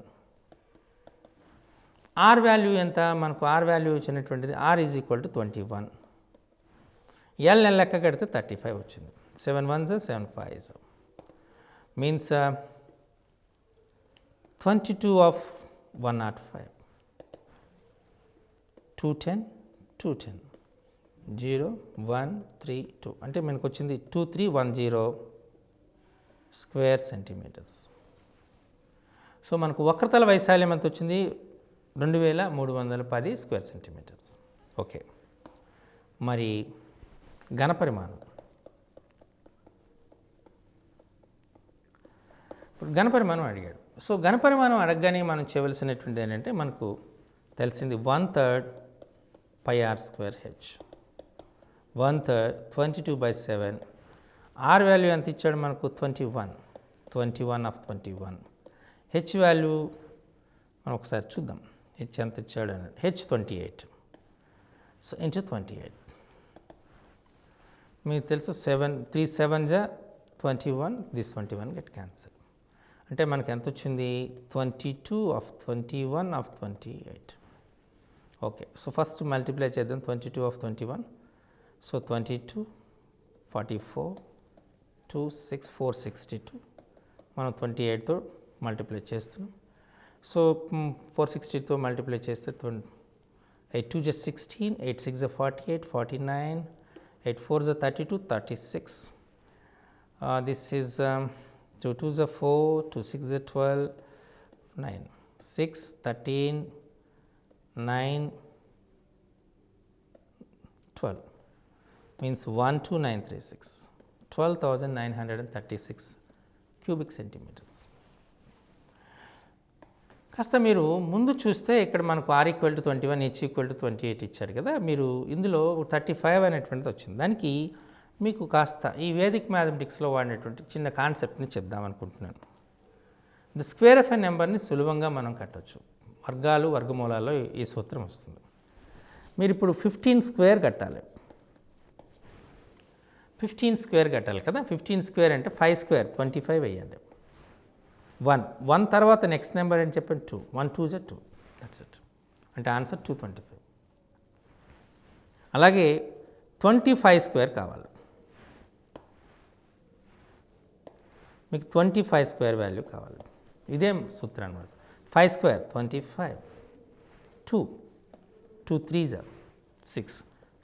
r వాల్యూ ఎంత? మనకు r వాల్యూ ఇచ్చినటువంటిది r = 21. l లెక్క కడితే 35 వచ్చింది. 7 1s 7 5s మీన్స్ 22 of 105, 210, 210, 0 1 3 2 అంటే మనకు వచ్చింది 2310 స్క్వేర్ సెంటీమీటర్స్. సో మనకు వక్రతల వైశాల్యం ఎంత వచ్చింది? 2310 స్క్వేర్ సెంటీమీటర్స్. ఓకే, మరి ఘనపరిమాణం, ఇప్పుడు ఘనపరిమాణం అడిగాడు. సో ఘనపరిమాణం అడగగానే మనం చేయవలసినటువంటి ఏంటంటే మనకు తెలిసింది 1/3 πr²h, 1/3 22/7. r వాల్యూ ఎంత ఇచ్చాడు మనకు? 21, 21 of 21. h వాల్యూ మనం ఒకసారి చూద్దాం, h ఎంత ఇచ్చాడు అన్నాడు. h 28. So into 28. మీకు తెలుసు 3 7s 21, దిస్ 21 గెట్ క్యాన్సల్. అంటే మనకి ఎంత వచ్చింది? 22 of 21 of 28. Okay, so first multiply చేద్దాం. 22 of 21. సో 22, 44, 2 6 462. మనం 28తో మల్టిప్లై చేస్తున్నాం. సో 462తో మల్టిప్లై చేస్తే 8 2 just 16, 8 6 48, 49, 8 4 32, 36. This is 2 2 4, 2 6 12, 9, 6 13, 9, 12 means 12936, 12,936 cubic centimetres. కాస్త మీరు ముందు చూస్తే ఇక్కడ మనకు R = 21, H = 28 ఇచ్చాడు కదా, మీరు ఇందులో 35 అనేటువంటిది వచ్చింది. దానికి మీకు కాస్త ఈ వేదిక్ మ్యాథమెటిక్స్లో వాడినటువంటి చిన్న కాన్సెప్ట్ని చెప్దాం అనుకుంటున్నాను. ద స్క్వేర్ ఆఫ్ ఎ నెంబర్ని సులభంగా మనం కట్టవచ్చు. వర్గాలు వర్గమూలాల్లో ఈ సూత్రం వస్తుంది. మీరు ఇప్పుడు 15 స్క్వేర్ కట్టాలి. 15 స్క్వేర్ కట్టాలి కదా. 15 స్క్వేర్ అంటే 5 స్క్వేర్ 25 వేయండి. 1 తర్వాత నెక్స్ట్ నెంబర్ అని చెప్పండి 2. 1 2 2, దట్స్ ఇట్. అంటే ఆన్సర్ 225. అలాగే 25 స్క్వేర్ కావాలి. మీకు 25 స్క్వేర్ వాల్యూ కావాలి. ఇదేం సూత్రం అనమాట. 5 square 25, 2 3s 6,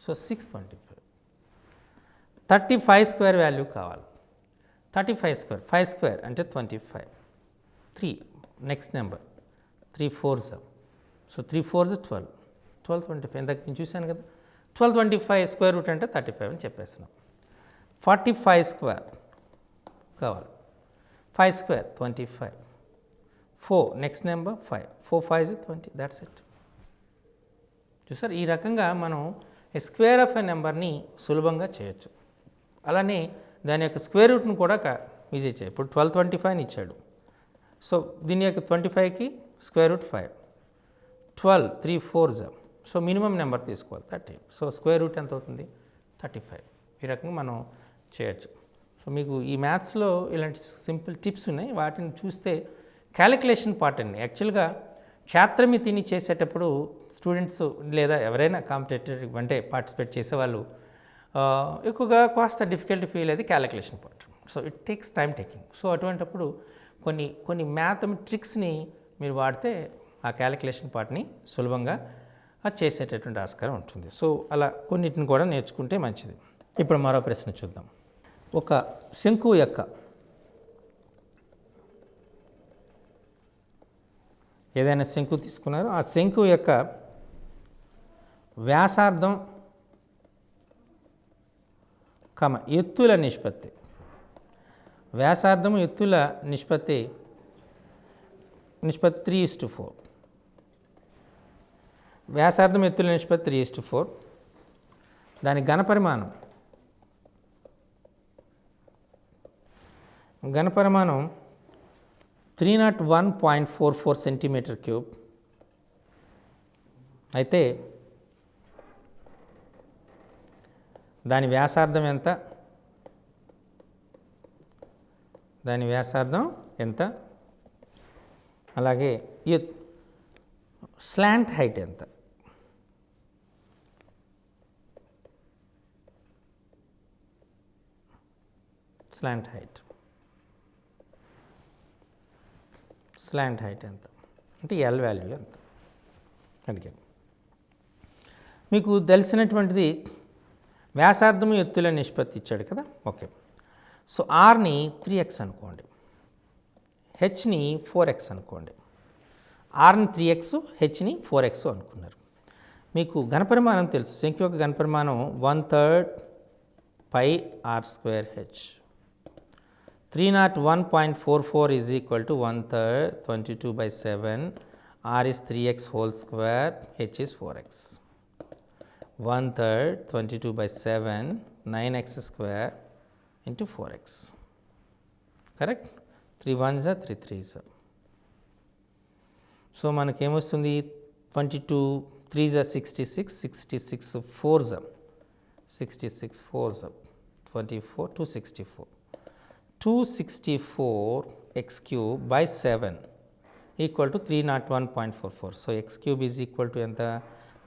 so 625. 35 square value కావాలి. 35 స్క్వేర్ 5 స్క్వేర్ అంటే 25, 3 next number 3 4s, so 3 4s 12, 1225. ఇందాక నేను చూశాను కదా. 1225 స్క్వేర్ రూట్ అంటే 35 అని చెప్పేస్తున్నాం. 45 స్క్వేర్ కావాలి. 5 square 25, 4 next number 5, 4 5s 20, that's it. చూసారు, ఈ రకంగా మనం స్క్వేర్ ఆఫ్ ఎ నెంబర్ని సులభంగా చేయొచ్చు. అలానే దాని యొక్క స్క్వేర్ రూట్ను కూడా ఈజీ చేయాలి. ఇప్పుడు 1225 ఇచ్చాడు, సో దీని యొక్క 25కి square root 5, 12 3 4s, so minimum number తీసుకోవాలి 30, సో స్క్వేర్ రూట్ ఎంత అవుతుంది 35. ఈ రకంగా మనం చేయొచ్చు. సో మీకు ఈ మ్యాథ్స్లో ఇలాంటి సింపుల్ టిప్స్ ఉన్నాయి. వాటిని చూస్తే క్యాలిక్యులేషన్ పార్ట్ అండి. యాక్చువల్గా క్షేత్రమితిని చేసేటప్పుడు స్టూడెంట్స్ లేదా ఎవరైనా కాంపిటేటివ్ అంటే పార్టిసిపేట్ చేసేవాళ్ళు ఎక్కువగా కాస్త డిఫికల్టీ ఫీల్ అయితే calculation part. So it takes time taking. So అటువంటప్పుడు కొన్ని మ్యాథమెటిక్స్ని మీరు వాడితే ఆ క్యాలిక్యులేషన్ పార్ట్ని సులభంగా చేసేటటువంటి ఆస్కారం ఉంటుంది. సో అలా కొన్నిటిని కూడా నేర్చుకుంటే మంచిది. ఇప్పుడు మరో ప్రశ్న చూద్దాం. ఒక శంకువు యొక్క ఏదైనా శంకువు తీసుకున్నారు, ఆ శంకువు యొక్క వ్యాసార్థం ఎత్తుల నిష్పత్తి, వ్యాసార్థం ఎత్తుల నిష్పత్తి 3:4. వ్యాసార్థం ఎత్తుల నిష్పత్తి 3:4. దాని ఘనపరిమాణం 301.44 సెంటీమీటర్ క్యూబ్ అయితే దాని వ్యాసార్థం ఎంత? అలాగే స్లాంట్ హైట్ ఎంత? స్లాంట్ హైట్ ఎంత అంటే ఎల్ వాల్యూ ఎంత అడిగాను. మీకు తెలిసినటువంటిది వ్యాసార్థము ఎత్తుల నిష్పత్తి ఇచ్చాడు కదా. ఓకే, సో ఆర్ని 3x అనుకోండి, హెచ్ని 4x అనుకోండి. ఆర్ని 3x, హెచ్ని 4x అనుకున్నారు. మీకు ఘనపరిమాణం తెలుసు. శంకు యొక్క ఘనపరిమాణం 1/3 పై r²h. 301.44 is equal to 1/3 22/7. R is 3x whole square, h is 4x. 1/3 22/7, 9x square into 4x. Correct? 3 1s are 3 3s. So మనకి ఏమొస్తుంది 22 3s are 66, 66 4s are 66 4s are 24, 264. 264 x cube by 7 equal to 301.44. So x cube is equal to ఎంత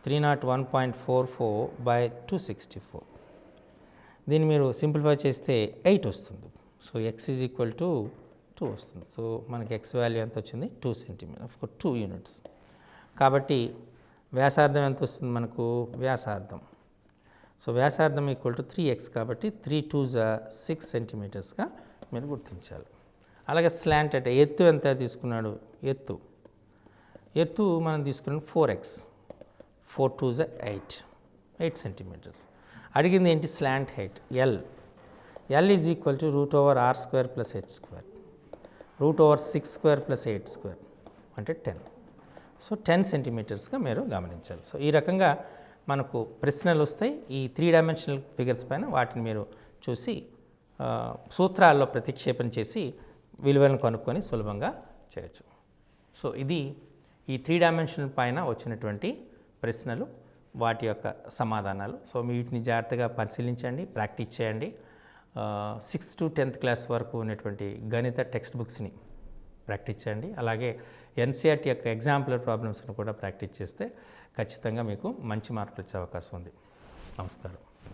301.44 by 264. దీన్ని మీరు simplify చేస్తే 8 వస్తుంది. So x is equal to 2 వస్తుంది. So మనకి x value ఎంత వచ్చింది 2 సెంటీమీటర్, ఆఫ్ కోర్స్ 2 యూనిట్స్. కాబట్టి వ్యాసార్థం ఎంత వస్తుంది మనకు? వ్యాసార్థం, సో వ్యాసార్థం ఈక్వల్ టు 3x కాబట్టి 3 2s 6 సెంటీమీటర్స్గా మీరు గుర్తించాలి. అలాగే స్లాంట్ అంటే ఎత్తు ఎంత తీసుకున్నాడు? ఎత్తు మనం తీసుకున్నాం 4x, 4 2s 8 సెంటీమీటర్స్. అడిగింది ఏంటి? Slant height L is equal to √r² + h². √6² + 8² అంటే 10. సో 10 సెంటీమీటర్స్గా మీరు గమనించాలి. సో ఈ రకంగా మనకు ప్రశ్నలు వస్తాయి ఈ 3 డైమెన్షనల్ ఫిగర్స్ పైన. వాటిని మీరు చూసి సూత్రాల్లో ప్రతిక్షేపణ చేసి విలువలను కనుక్కొని సులభంగా చేయొచ్చు. సో ఇది ఈ 3 డైమెన్షనల్ పైన వచ్చినటువంటి ప్రశ్నలు, వాటి యొక్క సమాధానాలు. సో వీటిని జాగ్రత్తగా పరిశీలించండి, ప్రాక్టీస్ చేయండి. 6th to 10th క్లాస్ వరకు ఉన్నటువంటి గణిత టెక్స్ట్ బుక్స్ని ప్రాక్టీస్ చేయండి. అలాగే ఎన్సీఆర్టీ యొక్క ఎగ్జాంపులర్ ప్రాబ్లమ్స్ని కూడా ప్రాక్టీస్ చేస్తే ఖచ్చితంగా మీకు మంచి మార్కులు వచ్చే అవకాశం ఉంది. నమస్కారం.